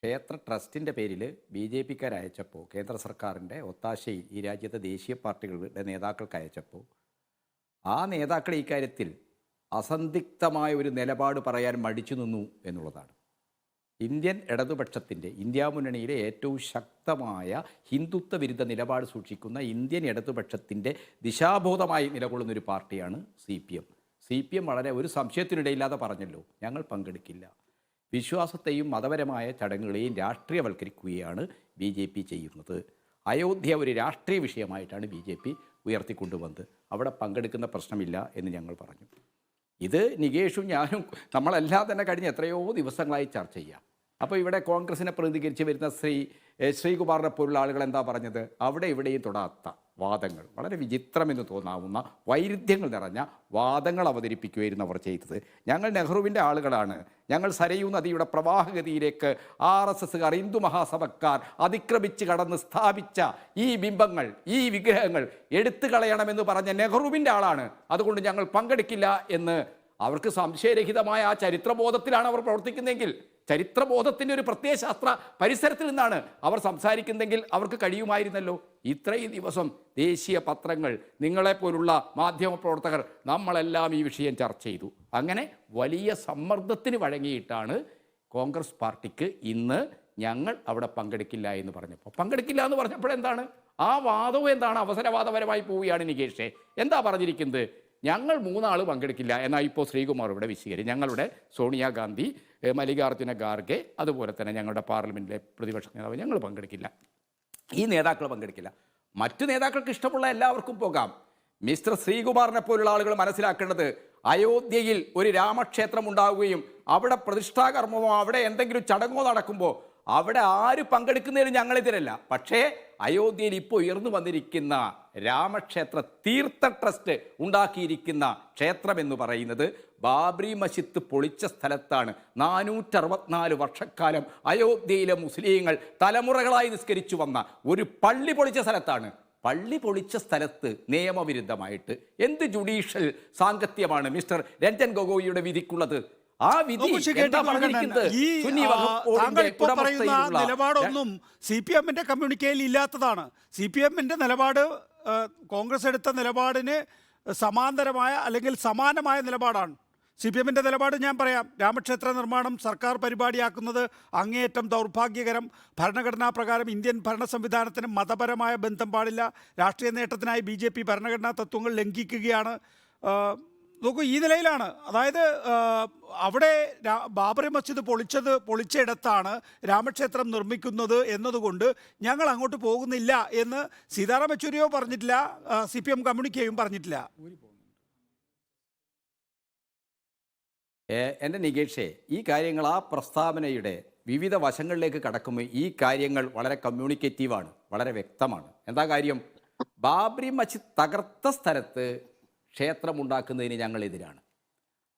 S7: ക്ഷേത്ര ട്രസ്റ്റിൻ്റെ പേരിൽ BJPക്കാർ അയച്ചപ്പോൾ, കേന്ദ്ര സർക്കാരിൻ്റെ ഒത്താശയിൽ ഈ രാജ്യത്തെ ദേശീയ പാർട്ടികളുടെ നേതാക്കൾക്ക് അയച്ചപ്പോൾ, ആ നേതാക്കൾ ഇക്കാര്യത്തിൽ അസന്ദിഗ്ധമായ ഒരു നിലപാട് പറയാൻ മടിച്ചു നിന്നു എന്നുള്ളതാണ്. ഇന്ത്യൻ ഇടതുപക്ഷത്തിൻ്റെ, ഇന്ത്യ മുന്നണിയിലെ ഏറ്റവും ശക്തമായ ഹിന്ദുത്വ വിരുദ്ധ നിലപാട് സൂക്ഷിക്കുന്ന ഇന്ത്യൻ ഇടതുപക്ഷത്തിൻ്റെ ദിശാബോധമായി നിലകൊള്ളുന്നൊരു പാർട്ടിയാണ് CPM. CPM വളരെ ഒരു സംശയത്തിനിടയില്ലാതെ പറഞ്ഞല്ലോ, ഞങ്ങൾ പങ്കെടുക്കില്ല. വിശ്വാസത്തെയും മതപരമായ ചടങ്ങുകളെയും രാഷ്ട്രീയവൽക്കരിക്കുകയാണ് BJP ചെയ്യുന്നത്. അയോധ്യ ഒരു രാഷ്ട്രീയ വിഷയമായിട്ടാണ് BJP ഉയർത്തിക്കൊണ്ടുവന്നത്. അവിടെ പങ്കെടുക്കുന്ന പ്രശ്നമില്ല എന്ന് ഞങ്ങൾ പറഞ്ഞു. ഇത് നികേഷും ഞാനും നമ്മളെല്ലാം തന്നെ കഴിഞ്ഞ എത്രയോ ദിവസങ്ങളായി ചർച്ച ചെയ്യാം. അപ്പോൾ ഇവിടെ കോൺഗ്രസിനെ പ്രതികരിച്ച് വരുന്ന ശ്രീകുമാറിനെ പോലുള്ള ആളുകൾ എന്താ പറഞ്ഞത്? അവിടെ ഇവിടെയും തൊടാത്ത വാദങ്ങൾ, വളരെ വിചിത്രമെന്ന് തോന്നാവുന്ന വൈരുദ്ധ്യങ്ങൾ നിറഞ്ഞ വാദങ്ങൾ അവതരിപ്പിക്കുകയായിരുന്നു അവർ ചെയ്തത്. ഞങ്ങൾ നെഹ്റുവിൻ്റെ ആളുകളാണ്, ഞങ്ങൾ സരയൂ നദിയുടെ പ്രവാഹഗതിയിലേക്ക് RSSകാർ, ഹിന്ദു മഹാസഭക്കാർ അതിക്രമിച്ച് കടന്ന് സ്ഥാപിച്ച ഈ ബിംബങ്ങൾ, ഈ വിഗ്രഹങ്ങൾ എടുത്തു കളയണമെന്ന് പറഞ്ഞ നെഹ്റുവിൻ്റെ ആളാണ്, അതുകൊണ്ട് ഞങ്ങൾ പങ്കെടുക്കില്ല എന്ന് അവർക്ക് സംശയരഹിതമായ ആ ചരിത്രബോധത്തിലാണ് അവർ പ്രവർത്തിക്കുന്നതെങ്കിൽ, ചരിത്രബോധത്തിൻ്റെ ഒരു പ്രത്യയശാസ്ത്ര പരിസരത്തിൽ നിന്നാണ് അവർ സംസാരിക്കുന്നതെങ്കിൽ അവർക്ക് കഴിയുമായിരുന്നല്ലോ. ഇത്രയും ദിവസം ദേശീയ പത്രങ്ങൾ, നിങ്ങളെപ്പോലുള്ള മാധ്യമപ്രവർത്തകർ, നമ്മളെല്ലാം ഈ വിഷയം ചർച്ച ചെയ്തു. അങ്ങനെ വലിയ സമ്മർദ്ദത്തിന് വഴങ്ങിയിട്ടാണ് കോൺഗ്രസ് പാർട്ടിക്ക് ഇന്ന് ഞങ്ങൾ അവിടെ പങ്കെടുക്കില്ല എന്ന് പറഞ്ഞപ്പോൾ, പങ്കെടുക്കില്ല എന്ന് പറഞ്ഞപ്പോഴെന്താണ് ആ വാദവും എന്താണ് അവസരവാദപരമായി പോവുകയാണ്. നികേഷേ, എന്താ പറഞ്ഞിരിക്കുന്നത്? ഞങ്ങൾ 3 ആൾ പങ്കെടുക്കില്ല എന്നാൽ ഇപ്പോൾ ശ്രീകുമാർ ഇവിടെ വിശദീകരിക്കും. ഞങ്ങളുടെ സോണിയാഗാന്ധി, മല്ലികാർജ്ജുന ഖാർഗെ, അതുപോലെ തന്നെ ഞങ്ങളുടെ പാർലമെൻറ്റിലെ പ്രതിപക്ഷ നേതാവ്, ഞങ്ങൾ പങ്കെടുക്കില്ല. ഈ നേതാക്കൾ പങ്കെടുക്കില്ല. മറ്റു നേതാക്കൾക്ക് ഇഷ്ടമുള്ള എല്ലാവർക്കും പോകാം. മിസ്റ്റർ ശ്രീകുമാറിനെ പോലുള്ള ആളുകൾ മനസ്സിലാക്കേണ്ടത്, അയോധ്യയിൽ ഒരു രാമക്ഷേത്രം ഉണ്ടാവുകയും അവിടെ പ്രതിഷ്ഠാകർമ്മമോ അവിടെ എന്തെങ്കിലും ചടങ്ങോ നടക്കുമ്പോൾ അവിടെ ആര് പങ്കെടുക്കുന്നതിന് ഞങ്ങളെതിരല്ല. പക്ഷേ അയോധ്യയിൽ ഇപ്പോൾ ഉയർന്നു വന്നിരിക്കുന്ന രാമക്ഷേത്ര തീർത്ഥ ട്രസ്റ്റ് ഉണ്ടാക്കിയിരിക്കുന്ന ക്ഷേത്രം എന്ന് പറയുന്നത് ബാബറി മസ്ജിദ് പൊളിച്ച സ്ഥലത്താണ്. 464 വർഷക്കാലം അയോധ്യയിലെ മുസ്ലിങ്ങൾ തലമുറകളായി നിസ്കരിച്ചു വന്ന ഒരു പള്ളി പൊളിച്ച സ്ഥലത്താണ്. പള്ളി പൊളിച്ച സ്ഥലത്ത് നിയമവിരുദ്ധമായിട്ട് എന്ത് ജുഡീഷ്യൽ സാങ്കത്യമാണ് മിസ്റ്റർ രഞ്ജൻ ഗൊഗോയിയുടെ വിധിക്കുള്ളത്? ആ വിധി
S5: നിലപാടൊന്നും CPM-ന്റെ കമ്മ്യൂണിക്കയിൽ ഇല്ലാത്തതാണ്. CPM-ന്റെ നിലപാട് കോൺഗ്രസ് എടുത്ത നിലപാടിന് സമാന്തരമായ അല്ലെങ്കിൽ സമാനമായ നിലപാടാണ്. CPM-ന്റെ നിലപാട് ഞാൻ പറയാം. രാമക്ഷേത്ര നിർമ്മാണം സർക്കാർ പരിപാടിയാക്കുന്നത് അങ്ങേയറ്റം ദൗർഭാഗ്യകരം. ഭരണഘടനാ പ്രകാരം ഇന്ത്യൻ ഭരണ സംവിധാനത്തിന് മതപരമായ ബന്ധം പാടില്ല. രാഷ്ട്രീയ നേട്ടത്തിനായി BJP ഭരണഘടനാ തത്വങ്ങൾ ലംഘിക്കുകയാണ്. നോക്കൂ, ഈ നിലയിലാണ്, അതായത് അവിടെ ബാബറി മസ്ജിദ് പൊളിച്ചയിടത്താണ് രാമക്ഷേത്രം നിർമ്മിക്കുന്നത് എന്നതുകൊണ്ട് ഞങ്ങൾ അങ്ങോട്ട് പോകുന്നില്ല എന്ന് സീതാറാം യെച്ചൂരിയോ പറഞ്ഞിട്ടില്ല, CPM കമ്മ്യൂണിക്കെയും പറഞ്ഞിട്ടില്ല.
S7: എൻ്റെ നികേഷേ, ഈ കാര്യങ്ങൾ ആ പ്രസ്താവനയുടെ വിവിധ വശങ്ങളിലേക്ക് കടക്കുമ്പോൾ ഈ കാര്യങ്ങൾ വളരെ കമ്മ്യൂണിക്കേറ്റീവാണ്, വളരെ വ്യക്തമാണ്. എന്താ കാര്യം? ബാബറി മസ്ജിദ് തകർത്ത സ്ഥലത്ത് ക്ഷേത്രമുണ്ടാക്കുന്നതിന് ഞങ്ങളെതിരാണ്.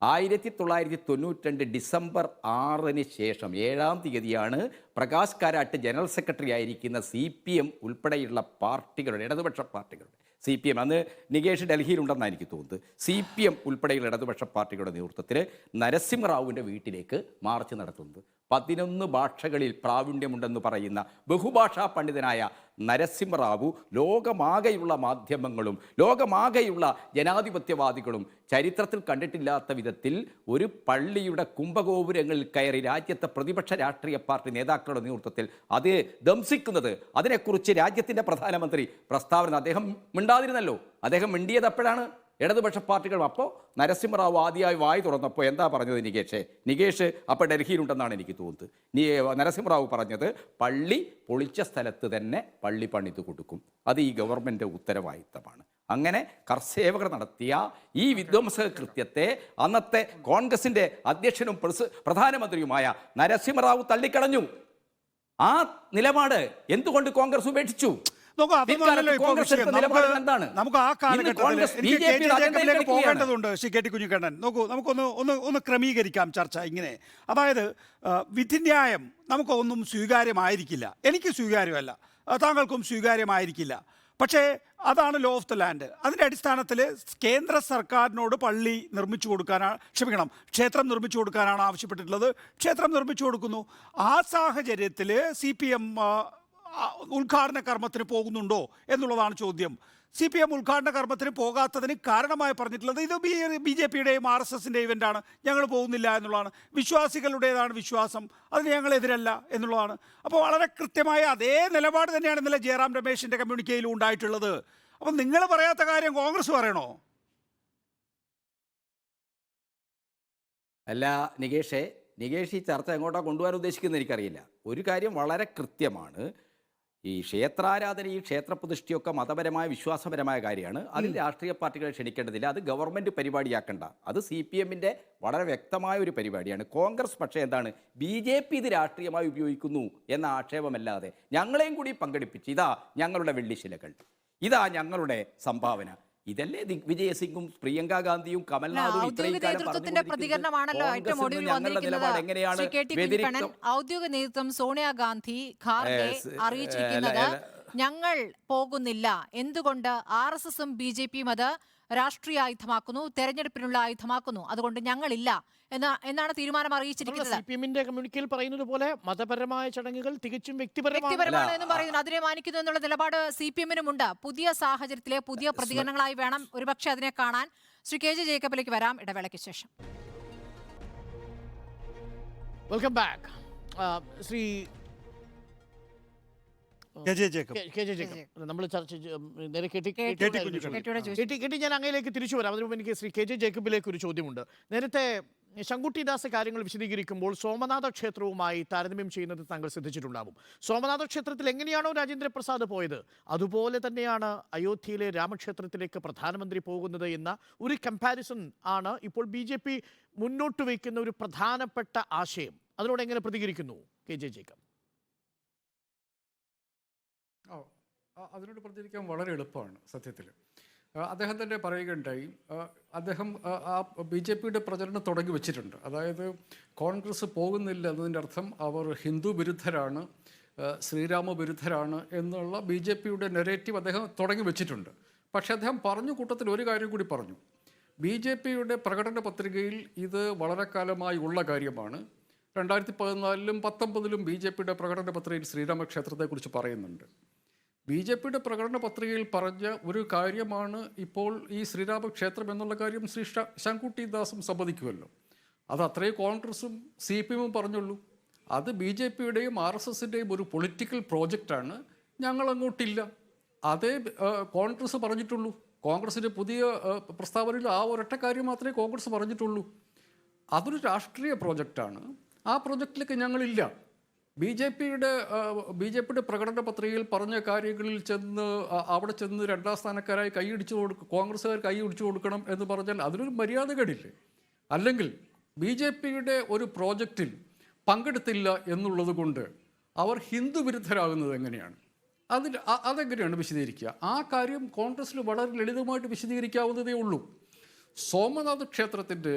S7: 1992 ഡിസംബർ 6-ന് ശേഷം 7-ാം തീയതിയാണ് പ്രകാശ് കാരാട്ട് ജനറൽ സെക്രട്ടറി ആയിരിക്കുന്ന CPM ഉൾപ്പെടെയുള്ള പാർട്ടികളുടെ, ഇടതുപക്ഷ പാർട്ടികളുടെ, CPM അന്ന് നികേഷ് ഡൽഹിയിലുണ്ടെന്നാണ് എനിക്ക് തോന്നുന്നത്, CPM ഉൾപ്പെടെയുള്ള ഇടതുപക്ഷ പാർട്ടികളുടെ നേതൃത്വത്തിൽ നരസിംഹറാവുവിൻ്റെ വീട്ടിലേക്ക് മാർച്ച് നടത്തുന്നത്. 11 ഭാഷകളിൽ പ്രാവീണ്യമുണ്ടെന്ന് പറയുന്ന ബഹുഭാഷാ പണ്ഡിതനായ നരസിംഹറാവു ലോകമാകെയുള്ള മാധ്യമങ്ങളും ലോകമാകെയുള്ള ജനാധിപത്യവാദികളും ചരിത്രത്തിൽ കണ്ടിട്ടില്ലാത്ത വിധത്തിൽ ഒരു പള്ളിയുടെ കുംഭഗോപുരങ്ങളിൽ കയറി രാജ്യത്തെ പ്രതിപക്ഷ രാഷ്ട്രീയ പാർട്ടി നേതാക്കളുടെ നേതൃത്വത്തിൽ അത് ദംസിക്കുന്നത്, അതിനെക്കുറിച്ച് രാജ്യത്തിൻ്റെ പ്രധാനമന്ത്രി പ്രസ്താവന, അദ്ദേഹം മിണ്ടാതിരുന്നല്ലോ. അദ്ദേഹം മിണ്ടിയത് എപ്പോഴാണ്? ഇടതുപക്ഷ പാർട്ടികൾ. അപ്പോൾ നരസിംഹറാവു ആദ്യമായി വായി തുറന്നപ്പോൾ എന്താ പറഞ്ഞത് നികേഷ് അപ്പോൾ ഡൽഹിയിലുണ്ടെന്നാണ് എനിക്ക് തോന്നുന്നത്. നരസിംഹറാവു പറഞ്ഞത് പള്ളി പൊളിച്ച സ്ഥലത്ത് തന്നെ പള്ളി പണിത് കൊടുക്കും, അത് ഈ ഗവൺമെൻറ് ഉത്തരവാദിത്തമാണ്. അങ്ങനെ കർഷകർ നടത്തിയ ഈ വിധ്വംസക കൃത്യത്തെ അന്നത്തെ കോൺഗ്രസിൻ്റെ അധ്യക്ഷനും പ്രധാനമന്ത്രിയുമായ നരസിംഹറാവു തള്ളിക്കളഞ്ഞു. ആ നിലപാട് എന്തുകൊണ്ട് കോൺഗ്രസ് ഉപേക്ഷിച്ചു?
S5: നമുക്ക് ആ കാലഘട്ടത്തിൽ പോകേണ്ടതുണ്ട്. ശ്രീ KT കുഞ്ഞിക്കണ്ണൻ, നോക്കൂ, നമുക്കൊന്ന് ക്രമീകരിക്കാം ചർച്ച ഇങ്ങനെ. അതായത് വിധിന്യായം നമുക്കൊന്നും സ്വീകാര്യമായിരിക്കില്ല, എനിക്ക് സ്വീകാര്യമല്ല, താങ്കൾക്കും സ്വീകാര്യമായിരിക്കില്ല. പക്ഷേ അതാണ് ലോ ഓഫ് ദ ലാൻഡ്. അതിൻ്റെ അടിസ്ഥാനത്തിൽ കേന്ദ്ര സർക്കാരിനോട് പള്ളി നിർമ്മിച്ചു കൊടുക്കാനാണ്, ക്ഷേത്രം നിർമ്മിച്ചു കൊടുക്കാനാണ് ആവശ്യപ്പെട്ടിട്ടുള്ളത്. ക്ഷേത്രം നിർമ്മിച്ചു കൊടുക്കുന്നു. ആ സാഹചര്യത്തിൽ CPM ഉദ്ഘാടന കർമ്മത്തിന് പോകുന്നുണ്ടോ എന്നുള്ളതാണ് ചോദ്യം. CPM ഉദ്ഘാടന കർമ്മത്തിന് പോകാത്തതിന് കാരണമായി പറഞ്ഞിട്ടുള്ളത് ഇത് BJPയുടെയും RSSൻ്റെയും ഇവൻ്റാണ്, ഞങ്ങൾ പോകുന്നില്ല എന്നുള്ളതാണ്. വിശ്വാസികളുടേതാണ് വിശ്വാസം, അതിന് ഞങ്ങൾ എതിരല്ല എന്നുള്ളതാണ്. അപ്പോൾ വളരെ കൃത്യമായ അതേ നിലപാട് തന്നെയാണ് ഇന്നലെ ജയറാം രമേശിൻ്റെ കമ്മ്യൂണിക്കേയിലും ഉണ്ടായിട്ടുള്ളത്. അപ്പം നിങ്ങൾ പറയാത്ത കാര്യം കോൺഗ്രസ് പറയണോ?
S7: അല്ല നികേഷ് ഈ ചർച്ച എങ്ങോട്ടാണ് കൊണ്ടുപോകാൻ ഉദ്ദേശിക്കുന്നത് എനിക്കറിയില്ല. ഒരു കാര്യം വളരെ കൃത്യമാണ്, ഈ ക്ഷേത്രാരാധന, ഈ ക്ഷേത്രപ്രതിഷ്ഠയൊക്കെ മതപരമായ വിശ്വാസപരമായ കാര്യമാണ്. അതിൽ രാഷ്ട്രീയ പാർട്ടികളെ ക്ഷണിക്കേണ്ടതില്ല, അത് ഗവൺമെൻറ് പരിപാടിയാക്കണ്ട. അത് CPMൻ്റെ വളരെ വ്യക്തമായ ഒരു പരിപാടിയാണ്. കോൺഗ്രസ് പക്ഷേ എന്താണ്, BJP ഇത് രാഷ്ട്രീയമായി ഉപയോഗിക്കുന്നു എന്ന ആക്ഷേപമല്ലാതെ ഞങ്ങളെയും കൂടി പങ്കെടുപ്പിച്ച് ഇതാ ഞങ്ങളുടെ വെള്ളിശിലകൾ, ഇതാ ഞങ്ങളുടെ സംഭാവന, ഇതല്ലേ ദിഗ്വിജയ് സിംഗും പ്രിയങ്ക ഗാന്ധിയും കമൽനാഥും ഇത്രയും കാലം
S2: നേതൃത്വത്തിന്റെ പ്രതികരണമാണല്ലോ ഏറ്റവും ഒടുവിൽ വന്നിരിക്കുന്നത്. ഔദ്യോഗിക നേതൃത്വം സോണിയാഗാന്ധി ഖാർഗെ അറിയിച്ചിരിക്കുന്നത് ഞങ്ങൾ പോകുന്നില്ല. എന്തുകൊണ്ട്? RSSും BJPയും അത് രാഷ്ട്രീയ ആയുധമാക്കുന്നു, തെരഞ്ഞെടുപ്പിനുള്ള ആയുധമാക്കുന്നു, അതുകൊണ്ട് ഞങ്ങളില്ല എന്നാണ് തീരുമാനം അറിയിച്ചിരിക്കുന്നത്.
S4: CPMന്റെ കമ്മ്യൂണിക്കയിൽ പറയുന്നത് പോലെ മതപരമായ ചടങ്ങുകൾ തികച്ചും
S2: വ്യക്തിപരമാണ് എന്ന് പറയുന്നു, അതിനെ മാനിക്കുന്നു എന്നുള്ള നിലപാട് CPMനും ഉണ്ട്. പുതിയ സാഹചര്യത്തിലെ പുതിയ പ്രതികരണങ്ങളായി വേണം ഒരുപക്ഷെ അതിനെ കാണാൻ. ശ്രീ KJ ജേക്കബിലേക്ക് വരാം ഇടവേളയ്ക്ക് ശേഷം.
S4: Welcome back. Shri
S5: KJ Jacob,
S4: നമ്മൾ ചർച്ച നേരെ കേട്ടി ഞാൻ അങ്ങയിലേക്ക് തിരിച്ചു വരാം. അതിനുമുമ്പ് എനിക്ക് ശ്രീ KJ ജേക്കബിലേക്ക് ഒരു ചോദ്യമുണ്ട്. നേരത്തെ ശങ്കുട്ടിദാസ് കാര്യങ്ങൾ വിശദീകരിക്കുമ്പോൾ സോമനാഥ ക്ഷേത്രവുമായി താരതമ്യം ചെയ്യുന്നത് താങ്കൾ ശ്രദ്ധിച്ചിട്ടുണ്ടാവും. സോമനാഥ ക്ഷേത്രത്തിൽ എങ്ങനെയാണോ രാജേന്ദ്ര പ്രസാദ് പോയത്, അതുപോലെ തന്നെയാണ് അയോധ്യയിലെ രാമക്ഷേത്രത്തിലേക്ക് പ്രധാനമന്ത്രി പോകുന്നത് എന്ന ഒരു കമ്പാരിസൺ ആണ് ഇപ്പോൾ BJP മുന്നോട്ട് വയ്ക്കുന്ന ഒരു പ്രധാനപ്പെട്ട ആശയം. അതിനോട് എങ്ങനെ പ്രതികരിക്കുന്നു KJ ജേക്കബ്?
S8: അതിനോട് പ്രതികരിക്കാൻ വളരെ എളുപ്പമാണ്. സത്യത്തിൽ അദ്ദേഹം തന്നെ പറയുകയുണ്ടായി, അദ്ദേഹം ആ BJPയുടെ പ്രചരണം തുടങ്ങി വെച്ചിട്ടുണ്ട്. അതായത് കോൺഗ്രസ് പോകുന്നില്ല എന്നതിൻ്റെ അർത്ഥം അവർ ഹിന്ദു വിരുദ്ധരാണ്, ശ്രീരാമ വിരുദ്ധരാണ് എന്നുള്ള BJPയുടെ നെറേറ്റീവ് അദ്ദേഹം തുടങ്ങി വെച്ചിട്ടുണ്ട്. പക്ഷേ അദ്ദേഹം പറഞ്ഞു കൂട്ടത്തിൽ ഒരു കാര്യം കൂടി പറഞ്ഞു. BJPയുടെ പ്രകടന പത്രികയിൽ ഇത് വളരെ കാലമായി ഉള്ള കാര്യമാണ്. 2014-ലും 2019-ലും BJPയുടെ പ്രകടന പത്രികയിൽ ശ്രീരാമക്ഷേത്രത്തെക്കുറിച്ച് പറയുന്നുണ്ട്. BJPയുടെ പ്രകടന പത്രികയിൽ പറഞ്ഞ ഒരു കാര്യമാണ് ഇപ്പോൾ ഈ ശ്രീരാമക്ഷേത്രം എന്നുള്ള കാര്യം ശ്രീ ശങ്കുട്ടിദാസും സമ്മതിക്കുമല്ലോ. അത് അത്രേ കോൺഗ്രസും CPMും പറഞ്ഞുള്ളൂ. അത് BJPയുടെയും RSSൻ്റെയും ഒരു പൊളിറ്റിക്കൽ പ്രോജക്റ്റാണ്, ഞങ്ങളങ്ങോട്ടില്ല, അതേ കോൺഗ്രസ് പറഞ്ഞിട്ടുള്ളൂ. കോൺഗ്രസിൻ്റെ പുതിയ പ്രസ്താവനയിൽ ആ ഒരൊറ്റ കാര്യം മാത്രമേ കോൺഗ്രസ് പറഞ്ഞിട്ടുള്ളൂ. അതൊരു രാഷ്ട്രീയ പ്രോജക്റ്റാണ്, ആ പ്രോജക്റ്റിലേക്ക് ഞങ്ങളില്ല. BJPയുടെ പ്രകടന പത്രികയിൽ പറഞ്ഞ കാര്യങ്ങളിൽ അവിടെ ചെന്ന് രണ്ടാം സ്ഥാനക്കാരായി കോൺഗ്രസ്സുകാർ കൈയടിച്ചു കൊടുക്കണം എന്ന് പറഞ്ഞാൽ അതിനൊരു മര്യാദകേടില്ലേ? അല്ലെങ്കിൽ BJPയുടെ ഒരു പ്രോജക്റ്റിൽ പങ്കെടുത്തില്ല എന്നുള്ളത് കൊണ്ട് അവർ ഹിന്ദു വിരുദ്ധരാകുന്നത് എങ്ങനെയാണ്? അതെങ്ങനെയാണ് വിശദീകരിക്കുക? ആ കാര്യം കോൺഗ്രസ്സിൽ വളരെ ലളിതമായിട്ട് വിശദീകരിക്കാവുന്നതേ ഉള്ളൂ. സോമനാഥ ക്ഷേത്രത്തിൻ്റെ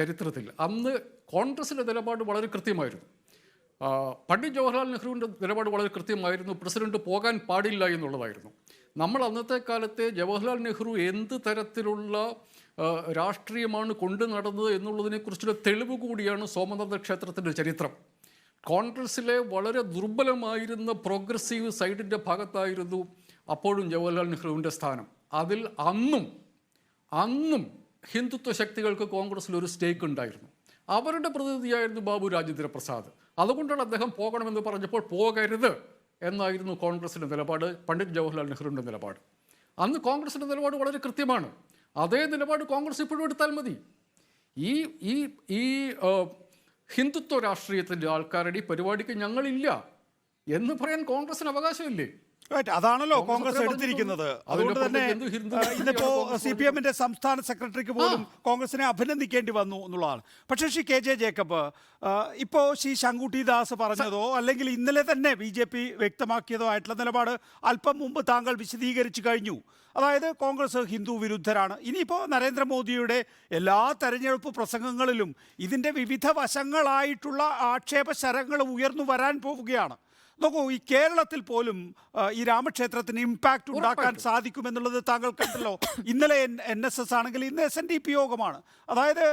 S8: ചരിത്രത്തിൽ അന്ന് കോൺഗ്രസിൻ്റെ നിലപാട് വളരെ കൃത്യമായിരുന്നു. പണ്ഡിറ്റ് ജവഹർലാൽ നെഹ്റുവിൻ്റെ നിലപാട് വളരെ കൃത്യമായിരുന്നു. പ്രസിഡന്റ് പോകാൻ പാടില്ല എന്നുള്ളതായിരുന്നു. നമ്മൾ അന്നത്തെ കാലത്തെ ജവഹർലാൽ നെഹ്റു എന്ത് തരത്തിലുള്ള രാഷ്ട്രീയമാണ് കൊണ്ടു നടന്നത് എന്നുള്ളതിനെക്കുറിച്ചുള്ള തെളിവ് കൂടിയാണ് സോമനാഥ ക്ഷേത്രത്തിൻ്റെ ചരിത്രം. കോൺഗ്രസ്സിലെ വളരെ ദുർബലമായിരുന്ന പ്രോഗ്രസീവ് സൈഡിൻ്റെ ഭാഗത്തായിരുന്നു അപ്പോഴും ജവഹർലാൽ നെഹ്റുവിൻ്റെ സ്ഥാനം. അതിൽ അന്നും ഹിന്ദുത്വ ശക്തികൾക്ക് കോൺഗ്രസ്സിൽ ഒരു സ്റ്റേക്ക് ഉണ്ടായിരുന്നു. അവരുടെ പ്രതിനിധിയായിരുന്നു ബാബു രാജേന്ദ്ര പ്രസാദ്. അതുകൊണ്ടാണ് അദ്ദേഹം പോകണമെന്ന് പറഞ്ഞപ്പോൾ പോകരുത് എന്നായിരുന്നു കോൺഗ്രസിൻ്റെ നിലപാട്, പണ്ഡിറ്റ് ജവഹർലാൽ നെഹ്റുവിൻ്റെ നിലപാട്. അന്ന് കോൺഗ്രസിൻ്റെ നിലപാട് വളരെ കൃത്യമാണ്. അതേ നിലപാട് കോൺഗ്രസ് ഇപ്പോഴും എടുത്താൽ മതി. ഈ ഹിന്ദുത്വ രാഷ്ട്രീയത്തിൻ്റെ ആൾക്കാരുടെ ഈ പരിപാടിക്ക് ഞങ്ങളില്ല എന്ന് പറയാൻ കോൺഗ്രസിന് അവകാശമില്ലേ?
S5: അതാണല്ലോ കോൺഗ്രസ് എടുത്തിരിക്കുന്നത്. അതുകൊണ്ട് തന്നെ ഇന്നിപ്പോ CPMന്റെ സംസ്ഥാന സെക്രട്ടറിക്ക് പോലും കോൺഗ്രസിനെ അഭിനന്ദിക്കേണ്ടി വന്നു എന്നുള്ളതാണ്. പക്ഷേ ശ്രീ KJ ജേക്കബ്, ഇപ്പോൾ ശ്രീ ശങ്കുട്ടിദാസ് പറഞ്ഞതോ അല്ലെങ്കിൽ ഇന്നലെ തന്നെ BJP വ്യക്തമാക്കിയതോ ആയിട്ടുള്ള നിലപാട് അല്പം മുമ്പ് താങ്കൾ വിശദീകരിച്ചു കഴിഞ്ഞു. അതായത് കോൺഗ്രസ് ഹിന്ദു വിരുദ്ധരാണ്. ഇനിയിപ്പോൾ നരേന്ദ്രമോദിയുടെ എല്ലാ തെരഞ്ഞെടുപ്പ് പ്രസംഗങ്ങളിലും ഇതിൻ്റെ വിവിധ വശങ്ങളായിട്ടുള്ള ആക്ഷേപ ശരങ്ങൾ ഉയർന്നു വരാൻ പോവുകയാണ്. നോക്കൂ, ഈ കേരളത്തിൽ പോലും ഈ രാമക്ഷേത്രത്തിന് ഇമ്പാക്റ്റ് ഉണ്ടാക്കാൻ
S8: ഉറപ്പായിട്ടും.
S5: സാധിക്കുമെന്നുള്ളത് താങ്കൾ കണ്ടല്ലോ. ഇന്നലെ NSS ആണെങ്കിൽ ഇന്ന് SNDP യോഗമാണ്. അതായത്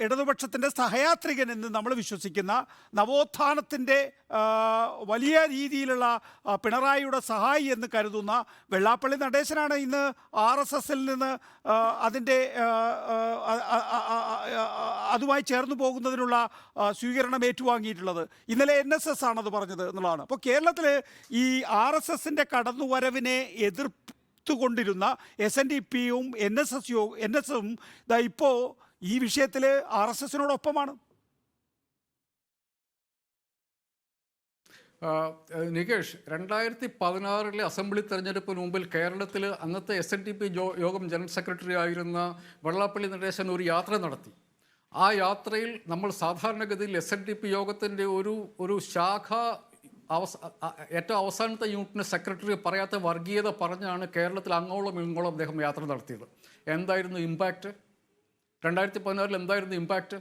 S5: ഇടതുപക്ഷത്തിൻ്റെ സഹയാത്രികൻ എന്ന് നമ്മൾ വിശ്വസിക്കുന്ന നവോത്ഥാനത്തിൻ്റെ വലിയ രീതിയിലുള്ള പിണറായിയുടെ സഹായി എന്ന് കരുതുന്ന വെള്ളാപ്പള്ളി നടേശനാണ് ഇന്ന് RSSൽ നിന്ന് അതിൻ്റെ അതുമായി ചേർന്ന് പോകുന്നതിനുള്ള സ്വീകരണം ഏറ്റുവാങ്ങിയിട്ടുള്ളത്. ഇന്നലെ NSS ആണത് പറഞ്ഞത് എന്നുള്ളതാണ്. അപ്പോൾ കേരളത്തിൽ ഈ RSSൻ്റെ കടന്നുവരവിനെ എതിർത്തുകൊണ്ടിരുന്ന SNDPയും NSSും ഇപ്പോൾ ഈ വിഷയത്തിൽ RSSനോടൊപ്പമാണ്.
S8: നികേഷ്, 2016 അസംബ്ലി തെരഞ്ഞെടുപ്പിന് മുമ്പിൽ കേരളത്തിൽ അന്നത്തെ SNDP യോഗം ജനറൽ സെക്രട്ടറി ആയിരുന്ന വെള്ളാപ്പള്ളി നടേശൻ ഒരു യാത്ര നടത്തി. ആ യാത്രയിൽ നമ്മൾ സാധാരണഗതിയിൽ SNDP യോഗത്തിൻ്റെ ഒരു ശാഖ ഏറ്റവും അവസാനത്തെ യൂണിറ്റിന് സെക്രട്ടറി പറയാത്ത വർഗീയത പറഞ്ഞാണ് കേരളത്തിൽ അങ്ങോളം ഇങ്ങോളം അദ്ദേഹം യാത്ര നടത്തിയത്. എന്തായിരുന്നു ഇമ്പാക്റ്റ്? 2016 എന്തായിരുന്നു ഇമ്പാക്റ്റ്?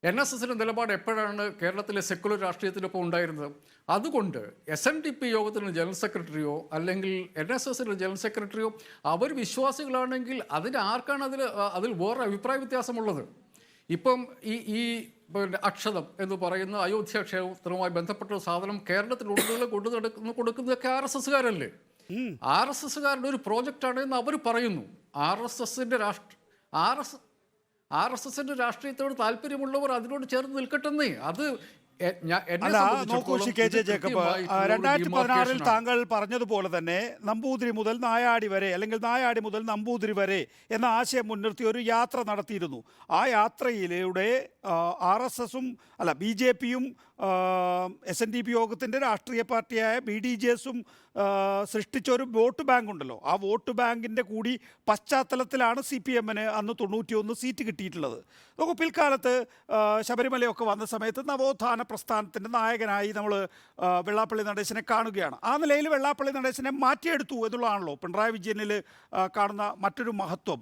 S8: NSSൻ്റെ നിലപാട് എപ്പോഴാണ് കേരളത്തിലെ സെക്കുലർ രാഷ്ട്രീയത്തിനൊപ്പം ഉണ്ടായിരുന്നത്? അതുകൊണ്ട് SNDP യോഗത്തിന് ജനറൽ സെക്രട്ടറിയോ അല്ലെങ്കിൽ NSSൻ്റെ ജനറൽ സെക്രട്ടറിയോ അവർ വിശ്വാസികളാണെങ്കിൽ അതിന് ആർക്കാണ് അതിൽ വേറെ അഭിപ്രായ വ്യത്യാസമുള്ളത്? ഇപ്പം ഈ പിന്നെ അക്ഷതം എന്ന് പറയുന്ന അയോധ്യ ക്ഷേത്രവുമായി ബന്ധപ്പെട്ട സാധനം കേരളത്തിലുടനീളം കൊടുക്കുന്നതൊക്കെ RSSകാരല്ലേ? RSSകാരുടെ ഒരു പ്രോജക്റ്റാണ് എന്ന് അവർ പറയുന്നു. RSSൻ്റെ രാഷ്ട്രീയത്തോട് താല്പര്യമുള്ളവർ അതിനോട് ചേർന്ന് നിൽക്കട്ടെന്നേ. അത്
S5: നോക്കൂ KJ ജേക്കബ്, 2016 താങ്കൾ പറഞ്ഞതുപോലെ തന്നെ നമ്പൂതിരി മുതൽ നായാടി വരെ അല്ലെങ്കിൽ നായാടി മുതൽ നമ്പൂതിരി വരെ എന്ന ആശയം മുൻനിർത്തി ഒരു യാത്ര നടത്തിയിരുന്നു. ആ യാത്രയിലൂടെ RSSും BJPയും SNDP യോഗത്തിൻ്റെ രാഷ്ട്രീയ പാർട്ടിയായ BDJസും സൃഷ്ടിച്ച ഒരു വോട്ട് ബാങ്ക് ഉണ്ടല്ലോ. ആ വോട്ട് ബാങ്കിൻ്റെ കൂടി പശ്ചാത്തലത്തിലാണ് CPMന് അന്ന് 91 സീറ്റ് കിട്ടിയിട്ടുള്ളത്. നമുക്ക് പിൽക്കാലത്ത് ശബരിമലയൊക്കെ വന്ന സമയത്ത് നവോത്ഥാന പ്രസ്ഥാനത്തിൻ്റെ നായകനായി നമ്മൾ വെള്ളാപ്പള്ളി നടേശനെ കാണുകയാണ്. ആ നിലയിൽ വെള്ളാപ്പള്ളി നടേശനെ മാറ്റിയെടുത്തു എന്നുള്ളതാണല്ലോ പിണറായി വിജയനിൽ കാണുന്ന മറ്റൊരു മഹത്വം.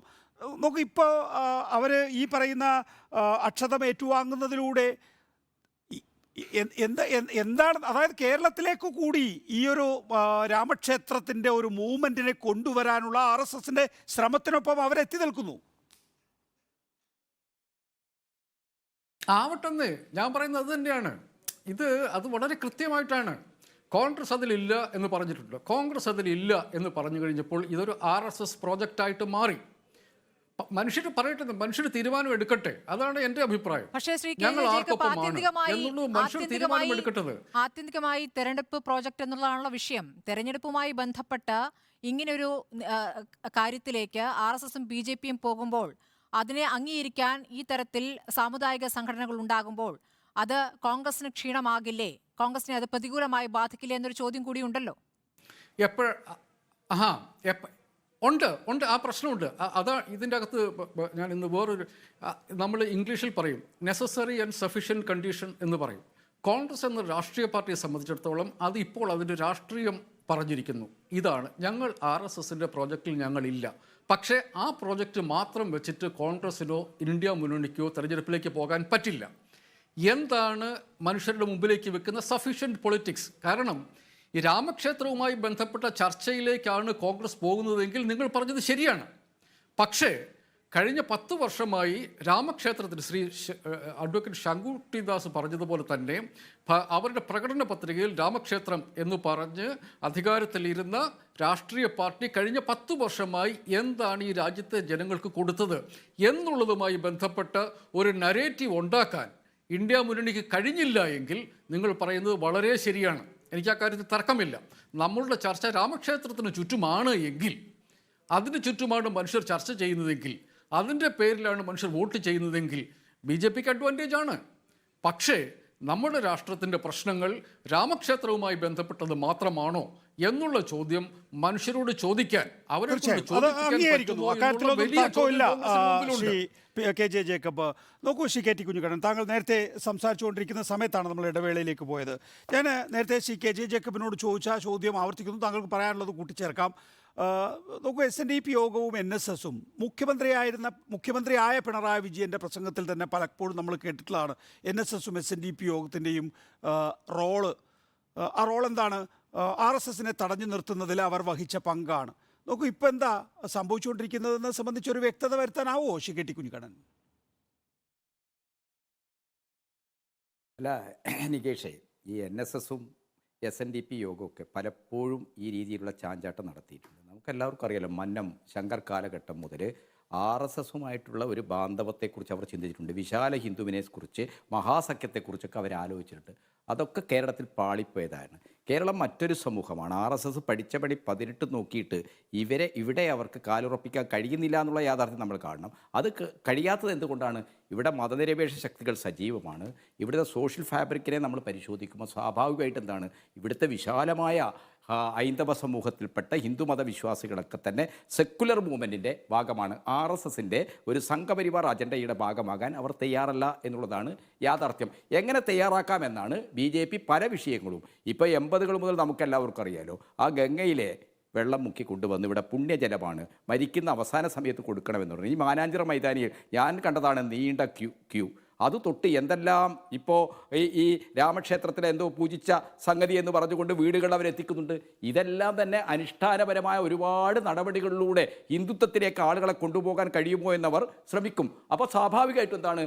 S5: നമുക്ക് ഇപ്പോൾ അവർ ഈ പറയുന്ന അക്ഷതം ഏറ്റുവാങ്ങുന്നതിലൂടെ എന്താണ്, അതായത് കേരളത്തിലേക്ക് കൂടി ഈ ഒരു രാമക്ഷേത്രത്തിൻ്റെ ഒരു മൂവ്മെൻറ്റിനെ കൊണ്ടുവരാനുള്ള RSSൻ്റെ ശ്രമത്തിനൊപ്പം അവരെത്തി നിൽക്കുന്നു.
S8: ആവട്ടെന്ന് ഞാൻ പറയുന്നത് അത് തന്നെയാണ്. അത് വളരെ കൃത്യമായിട്ടാണ്. കോൺഗ്രസ് അതിലില്ല എന്ന് പറഞ്ഞിട്ടുണ്ട്. കോൺഗ്രസ് അതിലില്ല എന്ന് പറഞ്ഞു കഴിഞ്ഞപ്പോൾ ഇതൊരു RSS പ്രോജക്റ്റായിട്ട് മാറി. മനുഷ്യർ പറയട്ടെ, മനുഷ്യർ തീരുമാനം എടുക്കട്ടെ. അതാണ് എൻ്റെ അഭിപ്രായം.
S2: പക്ഷേ ശ്രീ ആത്യന്തികമായി തെരഞ്ഞെടുപ്പ് പ്രോജക്റ്റ് എന്നുള്ളതാണുള്ള വിഷയം. തെരഞ്ഞെടുപ്പുമായി ബന്ധപ്പെട്ട ഇങ്ങനൊരു കാര്യത്തിലേക്ക് RSSും BJPയും പോകുമ്പോൾ അതിനെ അംഗീകരിക്കാൻ ഈ തരത്തിൽ സാമുദായിക സംഘടനകൾ ഉണ്ടാകുമ്പോൾ അത് കോൺഗ്രസിന് ക്ഷീണമാകില്ലേ? കോൺഗ്രസിനെ അത് പ്രതികൂലമായി ബാധിക്കില്ലേ എന്നൊരു ചോദ്യം കൂടി ഉണ്ടല്ലോ.
S8: ഉണ്ട് ആ പ്രശ്നമുണ്ട്. അതാ ഇതിൻ്റെ അകത്ത് ഞാൻ ഇന്ന് നമ്മൾ ഇംഗ്ലീഷിൽ പറയും നെസസറി ആൻഡ് സഫീഷ്യൻറ്റ് കണ്ടീഷൻ എന്ന് പറയും. കോൺഗ്രസ് എന്ന രാഷ്ട്രീയ പാർട്ടിയെ സംബന്ധിച്ചിടത്തോളം അത് ഇപ്പോൾ അതിൻ്റെ രാഷ്ട്രീയം പറഞ്ഞിരിക്കുന്നു. ഇതാണ്, ഞങ്ങൾ RSSൻ്റെ പ്രോജക്റ്റിൽ ഞങ്ങളില്ല. പക്ഷേ ആ പ്രോജക്റ്റ് മാത്രം വെച്ചിട്ട് കോൺഗ്രസിനോ ഇന്ത്യ മുന്നണിക്കോ തെരഞ്ഞെടുപ്പിലേക്ക് പോകാൻ പറ്റില്ല. എന്താണ് മനുഷ്യരുടെ മുമ്പിലേക്ക് വെക്കുന്ന സഫീഷ്യൻറ്റ് പൊളിറ്റിക്സ്? കാരണം ഈ രാമക്ഷേത്രവുമായി ബന്ധപ്പെട്ട ചർച്ചയിലേക്കാണ് കോൺഗ്രസ് പോകുന്നതെങ്കിൽ നിങ്ങൾ പറഞ്ഞത് ശരിയാണ്. പക്ഷേ കഴിഞ്ഞ 10 വർഷമായി രാമക്ഷേത്രത്തിന് അഡ്വക്കേറ്റ് ശങ്കുട്ടിദാസ് പറഞ്ഞതുപോലെ തന്നെ അവരുടെ പ്രകടന പത്രികയിൽ രാമക്ഷേത്രം എന്ന് പറഞ്ഞ് അധികാരത്തിലിരുന്ന രാഷ്ട്രീയ പാർട്ടി കഴിഞ്ഞ 10 വർഷമായി എന്താണ് ഈ രാജ്യത്തെ ജനങ്ങൾക്ക് കൊടുത്തത് എന്നുള്ളതുമായി ബന്ധപ്പെട്ട ഒരു നരേറ്റീവ് ഉണ്ടാക്കാൻ ഇന്ത്യ മുന്നണിക്ക് കഴിഞ്ഞില്ല എങ്കിൽ നിങ്ങൾ പറയുന്നത് വളരെ ശരിയാണ്. എനിക്ക് ആ കാര്യത്തിൽ തർക്കമില്ല. നമ്മളുടെ ചർച്ച രാമക്ഷേത്രത്തിന് ചുറ്റുമാണ് എങ്കിൽ, അതിന് ചുറ്റുമാണ് മനുഷ്യർ ചർച്ച ചെയ്യുന്നതെങ്കിൽ, അതിൻ്റെ പേരിലാണ് മനുഷ്യർ വോട്ട് ചെയ്യുന്നതെങ്കിൽ BJPക്ക് അഡ്വാൻറ്റേജ് ആണ്. പക്ഷേ നമ്മുടെ രാഷ്ട്രത്തിൻ്റെ പ്രശ്നങ്ങൾ രാമക്ഷേത്രവുമായി ബന്ധപ്പെട്ടത് മാത്രമാണോ എന്നുള്ള ചോദ്യം മനുഷ്യരോട് ചോദിക്കാൻ
S5: KJ ജേക്കബ്. നോക്കൂ KT കുഞ്ഞിക്കണ്ണൻ, താങ്കൾ നേരത്തെ സംസാരിച്ചുകൊണ്ടിരിക്കുന്ന സമയത്താണ് നമ്മൾ ഇടവേളയിലേക്ക് പോയത്. ഞാൻ നേരത്തെ KJ ജേക്കബിനോട് ചോദിച്ച ചോദ്യം ആവർത്തിക്കുന്നു, താങ്കൾക്ക് പറയാനുള്ളത് കൂട്ടിച്ചേർക്കാം. നോക്കൂ, SNDP യോഗവും NSSും മുഖ്യമന്ത്രിയായ പിണറായി വിജയൻ്റെ പ്രസംഗത്തിൽ തന്നെ പലപ്പോഴും നമ്മൾ കേട്ടിട്ടുള്ളതാണ് NSSും SNDP യോഗത്തിൻ്റെയും റോള് ആ റോൾ എന്താണ്? RSSനെ തടഞ്ഞു നിർത്തുന്നതിൽ അവർ വഹിച്ച പങ്കാണ്. നോക്കൂ, ഇപ്പം എന്താ സംഭവിച്ചുകൊണ്ടിരിക്കുന്നതെന്ന് സംബന്ധിച്ചൊരു വ്യക്തത വരുത്താനാവോ KT കുഞ്ഞിക്കണ്ണൻ?
S7: അല്ല നികേഷേ, ഈ NSSും SNDP യോഗമൊക്കെ പലപ്പോഴും ഈ രീതിയിലുള്ള ചാഞ്ചാട്ടം നടത്തിയിട്ടുണ്ട്. നമുക്കെല്ലാവർക്കും അറിയാലോ, മന്നം ശങ്കർ കാലഘട്ടം മുതൽ RSSുമായിട്ടുള്ള ഒരു ബാന്ധവത്തെക്കുറിച്ച് അവർ ചിന്തിച്ചിട്ടുണ്ട്. വിശാല ഹിന്ദുവിനെ കുറിച്ച്, മഹാസഖ്യത്തെക്കുറിച്ചൊക്കെ അവർ ആലോചിച്ചിട്ടുണ്ട്. അതൊക്കെ കേരളത്തിൽ പാളിപ്പോയതാണ്. കേരളം മറ്റൊരു സമൂഹമാണ്. RSS പഠിച്ച പടി 18 നോക്കിയിട്ട് ഇവിടെ അവർക്ക് കാലുറപ്പിക്കാൻ കഴിയുന്നില്ല എന്നുള്ള യാഥാർത്ഥ്യം നമ്മൾ കാണണം. അത് കഴിയാത്തത് എന്തുകൊണ്ടാണ്? ഇവിടെ മതനിരപേക്ഷ ശക്തികൾ സജീവമാണ്. ഇവിടുത്തെ സോഷ്യൽ ഫാബ്രിക്കിനെ നമ്മൾ പരിശോധിക്കുമ്പോൾ സ്വാഭാവികമായിട്ട് എന്താണ്, ഇവിടുത്തെ വിശാലമായ ഹൈന്ദവ സമൂഹത്തിൽപ്പെട്ട ഹിന്ദുമത വിശ്വാസികളൊക്കെ തന്നെ സെക്കുലർ മൂവ്മെൻറ്റിൻ്റെ ഭാഗമാണ്. RSSൻ്റെ ഒരു സംഘപരിവാർ അജണ്ടയുടെ ഭാഗമാകാൻ അവർ തയ്യാറല്ല എന്നുള്ളതാണ് യാഥാർത്ഥ്യം. എങ്ങനെ തയ്യാറാക്കാമെന്നാണ് BJP പല വിഷയങ്ങളും. ഇപ്പോൾ 80കൾ മുതൽ നമുക്കെല്ലാവർക്കും അറിയാലോ, ആ ഗംഗയിലെ വെള്ളം മുക്കി കൊണ്ടുവന്ന് ഇവിടെ പുണ്യജലമാണ്, മരിക്കുന്ന അവസാന സമയത്ത് കൊടുക്കണമെന്ന് പറഞ്ഞു. ഈ മാനാഞ്ചിറ മൈതാനിയിൽ ഞാൻ കണ്ടതാണ് നീണ്ട ക്യൂ. അത് തൊട്ട് എന്തെല്ലാം ഇപ്പോൾ ഈ രാമക്ഷേത്രത്തിലെ എന്തോ പൂജിച്ച സംഗതി എന്ന് പറഞ്ഞുകൊണ്ട് വീടുകൾ അവരെത്തിക്കുന്നുണ്ട്. ഇതെല്ലാം തന്നെ അനുഷ്ഠാനപരമായ ഒരുപാട് നടപടികളിലൂടെ ഹിന്ദുത്വത്തിലേക്ക് ആളുകളെ കൊണ്ടുപോകാൻ കഴിയുമോ എന്നവർ ശ്രമിക്കും. അപ്പോൾ സ്വാഭാവികമായിട്ടും എന്താണ്,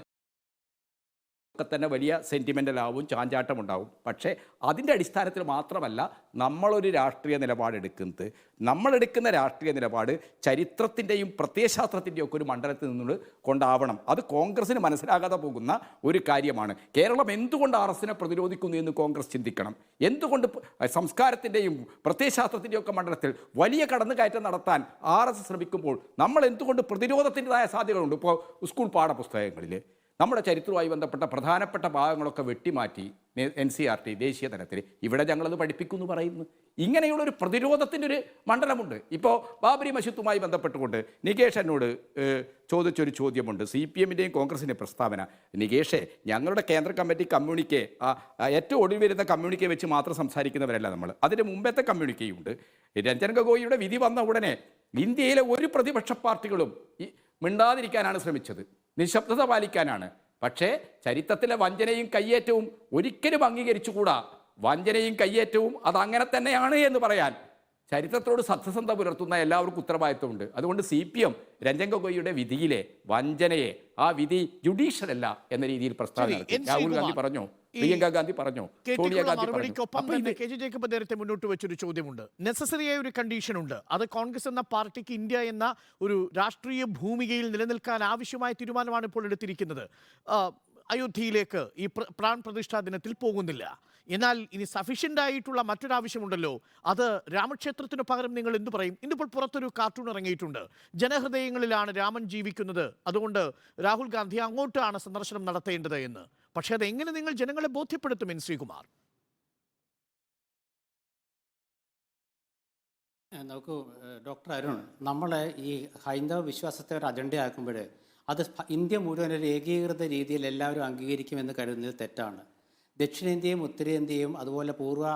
S7: ഒക്കെ തന്നെ വലിയ സെൻറ്റിമെൻ്റലാവും, ചാഞ്ചാട്ടമുണ്ടാവും. പക്ഷേ അതിൻ്റെ അടിസ്ഥാനത്തിൽ മാത്രമല്ല നമ്മളൊരു രാഷ്ട്രീയ നിലപാടെടുക്കുന്നത്. നമ്മളെടുക്കുന്ന രാഷ്ട്രീയ നിലപാട് ചരിത്രത്തിൻ്റെയും പ്രത്യയശാസ്ത്രത്തിൻ്റെയും ഒക്കെ ഒരു മണ്ഡലത്തിൽ നിന്ന് കൊണ്ടാവണം. അത് കോൺഗ്രസ്സിന് മനസ്സിലാകാതെ പോകുന്ന ഒരു കാര്യമാണ്. കേരളം എന്തുകൊണ്ട് RSSനെ പ്രതിരോധിക്കുന്നു എന്ന് കോൺഗ്രസ് ചിന്തിക്കണം. എന്തുകൊണ്ട് സംസ്കാരത്തിൻ്റെയും പ്രത്യയശാസ്ത്രത്തിൻ്റെയും ഒക്കെ മണ്ഡലത്തിൽ വലിയ കടന്നുകയറ്റം നടത്താൻ RSS ശ്രമിക്കുമ്പോൾ നമ്മൾ എന്തുകൊണ്ട് പ്രതിരോധത്തിൻ്റെതായ സാധ്യതകളുണ്ട്? ഇപ്പോൾ സ്കൂൾ പാഠപുസ്തകങ്ങളിൽ നമ്മുടെ ചരിത്രവുമായി ബന്ധപ്പെട്ട പ്രധാനപ്പെട്ട ഭാഗങ്ങളൊക്കെ വെട്ടിമാറ്റി NCERT ദേശീയ തലത്തിൽ ഇവിടെ ഞങ്ങളത് പഠിപ്പിക്കുമെന്ന് പറയുന്നു. ഇങ്ങനെയുള്ളൊരു പ്രതിരോധത്തിൻ്റെ ഒരു മണ്ഡലമുണ്ട്. ഇപ്പോൾ ബാബരി മസ്ജിദുമായി ബന്ധപ്പെട്ടുകൊണ്ട് നികേഷ് എന്നോട് ചോദിച്ചൊരു ചോദ്യമുണ്ട്. CPMൻ്റെയും കോൺഗ്രസിൻ്റെയും പ്രസ്താവന. നികേഷേ, ഞങ്ങളുടെ കേന്ദ്ര കമ്മിറ്റി കമ്മ്യൂണിക്കെ ഏറ്റവും ഒടുവിൽ വരുന്ന കമ്മ്യൂണിക്കെ വെച്ച് മാത്രം സംസാരിക്കുന്നവരല്ല നമ്മൾ. അതിന് മുമ്പത്തെ കമ്മ്യൂണിക്കെയുണ്ട്. രഞ്ജൻ ഗൊഗോയിയുടെ വിധി വന്ന ഉടനെ ഇന്ത്യയിലെ ഒരു പ്രതിപക്ഷ പാർട്ടികളും മിണ്ടാതിരിക്കാനാണ് ശ്രമിച്ചത്, നിശബ്ദത പാലിക്കാനാണ്. പക്ഷേ ചരിത്രത്തിലെ വഞ്ചനയും കയ്യേറ്റവും ഒരിക്കലും അംഗീകരിച്ചുകൂടാ. വഞ്ചനയും കയ്യേറ്റവും അതങ്ങനെ തന്നെയാണ് എന്ന് പറയാൻ ചരിത്രത്തോട് സത്യസന്ധത പുലർത്തുന്ന എല്ലാവർക്കും ഉത്തരവാദിത്വമുണ്ട്. അതുകൊണ്ട് CPM രഞ്ജൻ ഗൊഗോയിയുടെ വിധിയിലെ വഞ്ചനയെ, ആ വിധി ജുഡീഷ്യൽ അല്ല എന്ന രീതിയിൽ പ്രസ്താവന നടത്തി. രാഹുൽ ഗാന്ധി പറഞ്ഞു, പ്രിയങ്ക ഗാന്ധി പറഞ്ഞു, സോണിയ ഗാന്ധി പറഞ്ഞു.
S4: KJ ജേക്കബ് നേരത്തെ മുന്നോട്ട് വെച്ചൊരു ചോദ്യമുണ്ട്. നെസസറിയായ ഒരു കണ്ടീഷൻ ഉണ്ട്. അത് കോൺഗ്രസ് എന്ന പാർട്ടിക്ക് ഇന്ത്യ എന്ന ഒരു രാഷ്ട്രീയ ഭൂമികയിൽ നിലനിൽക്കാൻ ആവശ്യമായ തീരുമാനമാണ് ഇപ്പോൾ എടുത്തിരിക്കുന്നത്. അയോധ്യയിലേക്ക് ഈ പ്രാൺ പ്രതിഷ്ഠാ ദിനത്തിൽ പോകുന്നില്ല. എന്നാൽ ഇനി സഫീഷ്യൻ്റ് ആയിട്ടുള്ള മറ്റൊരാവശ്യമുണ്ടല്ലോ, അത് രാമക്ഷേത്രത്തിന് പകരം നിങ്ങൾ എന്തു പറയും? ഇന്നിപ്പോൾ പുറത്തൊരു കാർട്ടൂൺ ഇറങ്ങിയിട്ടുണ്ട്. ജനഹൃദയങ്ങളിലാണ് രാമൻ ജീവിക്കുന്നത്, അതുകൊണ്ട് രാഹുൽ ഗാന്ധി അങ്ങോട്ടാണ് സന്ദർശനം നടത്തേണ്ടത് എന്ന്. പക്ഷേ അതെങ്ങനെ നിങ്ങൾ ജനങ്ങളെ ബോധ്യപ്പെടുത്തും ശ്രീകുമാർ?
S3: നോക്കൂ ഡോക്ടർ അരുൺ, നമ്മളെ ഈ ഹൈന്ദവ വിശ്വാസത്തെ ഒരു അജണ്ടയാക്കുമ്പോൾ അത് ഇന്ത്യ മുഴുവൻ ഒരു ഏകീകൃത രീതിയിൽ എല്ലാവരും അംഗീകരിക്കുമെന്ന് കരുതുന്നത് തെറ്റാണ്. ദക്ഷിണേന്ത്യയും ഉത്തരേന്ത്യയും അതുപോലെ പൂർവ്വ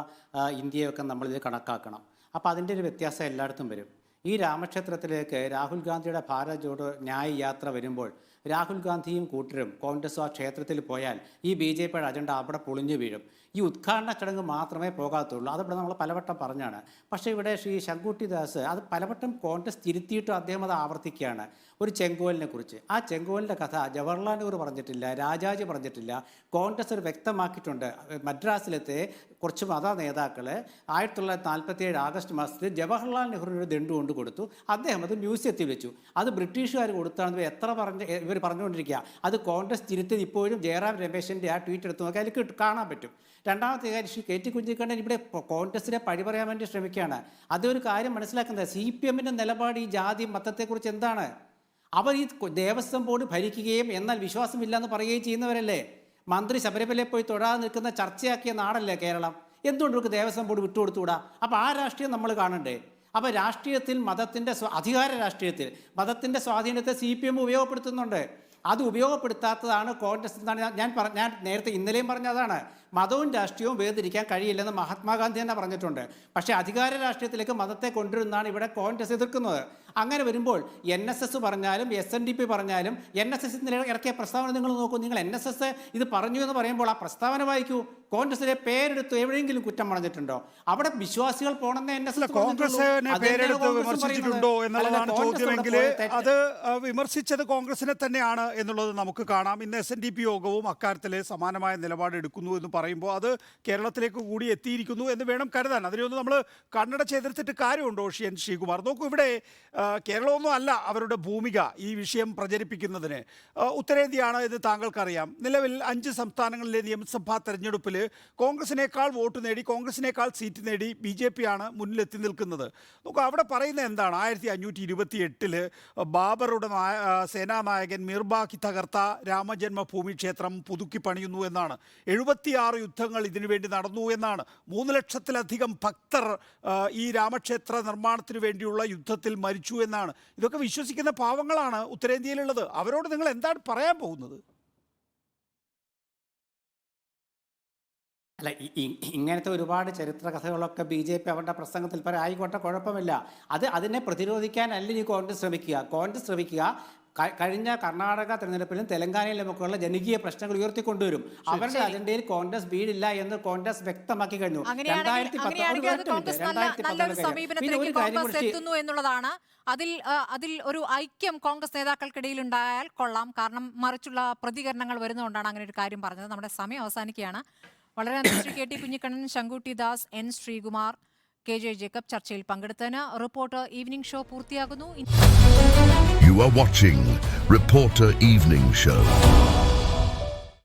S3: ഇന്ത്യയൊക്കെ നമ്മളിത് കണക്കാക്കണം. അപ്പോൾ അതിൻ്റെ ഒരു വ്യത്യാസം എല്ലായിടത്തും വരും. ഈ രാമക്ഷേത്രത്തിലേക്ക് രാഹുൽ ഗാന്ധിയുടെ ഭാരത് ജോഡോ ന്യായ് യാത്ര വരുമ്പോൾ രാഹുൽ ഗാന്ധിയും കൂട്ടരും കോൺഗ്രസ് ആ ക്ഷേത്രത്തിൽ പോയാൽ ഈ BJPയുടെ അജണ്ട അവിടെ പൊളിഞ്ഞു വീഴും. ഈ ഉദ്ഘാടന ചടങ്ങ് മാത്രമേ പോകാത്തുള്ളൂ. അതിവിടെ നമ്മൾ പലവട്ടം പറഞ്ഞാണ്. പക്ഷേ ഇവിടെ ശ്രീ ശങ്കുട്ടി ദാസ് അത് പലവട്ടം കോൺഗ്രസ് തിരുത്തിയിട്ടും അദ്ദേഹം അത് ആവർത്തിക്കുകയാണ്. ഒരു ചെങ്കോലിനെ കുറിച്ച്, ആ ചെങ്കോലിൻ്റെ കഥ ജവഹർലാൽ നെഹ്റു പറഞ്ഞിട്ടില്ല, രാജാജി പറഞ്ഞിട്ടില്ല. കോൺഗ്രസ് ഒരു വ്യക്തമാക്കിയിട്ടുണ്ട്. മദ്രാസിലത്തെ കുറച്ച് മത നേതാക്കൾ 1947 ആഗസ്റ്റ് മാസത്തിൽ ജവഹർലാൽ നെഹ്റുവിന് ഒരു ദണ്ട് കൊണ്ട് കൊടുത്തു. അദ്ദേഹം അത് മ്യൂസിയത്തിൽ വെച്ചു. അത് ബ്രിട്ടീഷുകാർ കൊടുത്താണെന്ന് ഇവർ പറഞ്ഞുകൊണ്ടിരിക്കുക. അത് കോൺഗ്രസ് തിരുത്തത് ഇപ്പോഴും ജയറാം രമേശിൻ്റെ ആ ട്വീറ്റ് എടുത്ത് നോക്കിയാൽ അതിൽ കാണാൻ പറ്റും. രണ്ടാമത്തെ കാര്യം, ശ്രീ KT കുഞ്ഞിക്കണ്ണൻ ഇവിടെ കോൺഗ്രസിനെ പഴി പറയാൻ വേണ്ടി ശ്രമിക്കുകയാണ്. അതൊരു കാര്യം മനസ്സിലാക്കുന്നത്, CPMൻ്റെ നിലപാട് ഈ ജാതി മതത്തെക്കുറിച്ച് എന്താണ്? അവർ ഈ ദേവസ്വം ബോർഡ് ഭരിക്കുകയും എന്നാൽ വിശ്വാസമില്ല എന്ന് പറയുകയും ചെയ്യുന്നവരല്ലേ. മന്ത്രി ശബരിമലയിൽ പോയി തൊഴാതെ നിൽക്കുന്ന ചർച്ചയാക്കിയ നാടല്ലേ കേരളം. എന്തുകൊണ്ട് ഇവർക്ക് ദേവസ്വം ബോർഡ് വിട്ടുകൊടുത്തുകൂടാ? അപ്പോൾ ആ രാഷ്ട്രീയം നമ്മൾ കാണണ്ടേ? അപ്പോൾ രാഷ്ട്രീയത്തിൽ മതത്തിൻ്റെ അധികാര രാഷ്ട്രീയത്തിൽ മതത്തിൻ്റെ സ്വാധീനത്തെ CPM ഉപയോഗപ്പെടുത്തുന്നുണ്ട്. അത് ഉപയോഗപ്പെടുത്താത്തതാണ് കോൺഗ്രസ് എന്നാണ് ഞാൻ നേരത്തെ ഇന്നലെയും പറഞ്ഞതാണ്. മതവും രാഷ്ട്രീയവും വേർതിരിക്കാൻ കഴിയില്ലെന്ന് മഹാത്മാഗാന്ധി തന്നെ പറഞ്ഞിട്ടുണ്ട്. പക്ഷേ അധികാര രാഷ്ട്രീയത്തിലേക്ക് മതത്തെ കൊണ്ടുവരുന്നതാണ് ഇവിടെ കോൺഗ്രസ് എതിർക്കുന്നത്. അങ്ങനെ വരുമ്പോൾ NSS പറഞ്ഞാലും SNDP പറഞ്ഞാലും NSS ഇറക്കിയ പ്രസ്താവന നിങ്ങൾ നോക്കൂ. നിങ്ങൾ NSS ഇത് പറഞ്ഞു എന്ന് പറയുമ്പോൾ ആ പ്രസ്താവന വായിക്കൂ. കോൺഗ്രസിലെ പേരെടുത്ത് എവിടെയെങ്കിലും കുറ്റം പറഞ്ഞിട്ടുണ്ടോ? അവിടെ വിശ്വാസികൾ പോണെന്ന് എന്നെ
S5: കോൺഗ്രസിനെ പേരെടുത്ത് വിമർശിച്ചിട്ടുണ്ടോ എന്നുള്ളതാണ് ചോദ്യമെങ്കിൽ അത് വിമർശിച്ചത് കോൺഗ്രസിനെ തന്നെയാണ് എന്നുള്ളത് നമുക്ക് കാണാം. ഇന്ന് SNDP യോഗവും അക്കാര്യത്തിൽ സമാനമായ നിലപാട് എടുക്കുന്നു എന്ന് പറയുമ്പോൾ അത് കേരളത്തിലേക്ക് കൂടി എത്തിയിരിക്കുന്നു എന്ന് വേണം കരുതാൻ. അതിനൊന്നും നമ്മൾ കണ്ണട ചെയ്തെടുത്തിട്ട് കാര്യമുണ്ടോ? ശ്രീകുമാർ, നോക്കൂ, ഇവിടെ കേരളമൊന്നും അല്ല അവരുടെ ഭൂമിക ഈ വിഷയം പ്രചരിപ്പിക്കുന്നതിന്. ഉത്തരേന്ത്യയാണ് എന്ന് താങ്കൾക്കറിയാം. നിലവിൽ 5 സംസ്ഥാനങ്ങളിലെ നിയമസഭാ തെരഞ്ഞെടുപ്പിൽ കോൺഗ്രസിനേക്കാൾ വോട്ട് നേടി, കോൺഗ്രസിനേക്കാൾ സീറ്റ് നേടി BJP ആണ് മുന്നിലെത്തി നിൽക്കുന്നത്. നോക്കൂ, അവിടെ പറയുന്നത് എന്താണ്? 1528 ബാബറുടെ സേനാനായകൻ മിർബാക്കി തകർത്ത രാമജന്മഭൂമി ക്ഷേത്രം പുതുക്കി പണിയുന്നു എന്നാണ്. 76 യുദ്ധങ്ങൾ ഇതിനുവേണ്ടി നടന്നു എന്നാണ്. 3 ലക്ഷത്തിലധികം ഭക്തർ ഈ രാമക്ഷേത്ര നിർമ്മാണത്തിന് വേണ്ടിയുള്ള യുദ്ധത്തിൽ മരിച്ചു എന്നാണ്. ഇതൊക്കെ വിശ്വസിക്കുന്ന പാവങ്ങളാണ് ഉത്തരേന്ത്യയിലുള്ളത്. അവരോട് നിങ്ങൾ എന്താണ് പറയാൻ പോകുന്നത്?
S3: അല്ല, ഇങ്ങനത്തെ ഒരുപാട് ചരിത്ര കഥകളൊക്കെ BJP അവരുടെ പ്രസംഗത്തിൽ ആയിക്കോട്ടെ, കുഴപ്പമില്ല. അതിനെ പ്രതിരോധിക്കാനല്ല ഈ കോൺഗ്രസ് ശ്രമിക്കുക. കഴിഞ്ഞ കർണാടക തെരഞ്ഞെടുപ്പിലും തെലങ്കാനയിലുമൊക്കെയുള്ള ജനകീയ പ്രശ്നങ്ങൾ ഉയർത്തിക്കൊണ്ടുവരും. അവരുടെ അജണ്ടയിൽ കോൺഗ്രസ് വീടില്ല എന്ന് കോൺഗ്രസ് വ്യക്തമാക്കി കഴിഞ്ഞു.
S2: നല്ലൊരു സമീപനത്തിലേക്ക് കോൺഗ്രസ് എത്തുന്നു എന്നുള്ളതാണ്. അതിൽ ഒരു ഐക്യം കോൺഗ്രസ് നേതാക്കൾക്കിടയിൽ ഉണ്ടായാൽ കൊള്ളാം. കാരണം മറിച്ചുള്ള പ്രതികരണങ്ങൾ വരുന്നതുകൊണ്ടാണ് അങ്ങനെ ഒരു കാര്യം പറഞ്ഞത്. നമ്മുടെ സമയം അവസാനിക്കുകയാണ്. വളരെ നന്ദി Shri KT Kunhikannan, Sankutty Das, N Sreekumar, KJ Jacob ചർച്ചയിൽ പങ്കെടുത്തതിന്. റിപ്പോർട്ടർ ഈവനിംഗ് ഷോ പൂർത്തിയാകുന്നു.
S1: You are watching Reporter Evening Show.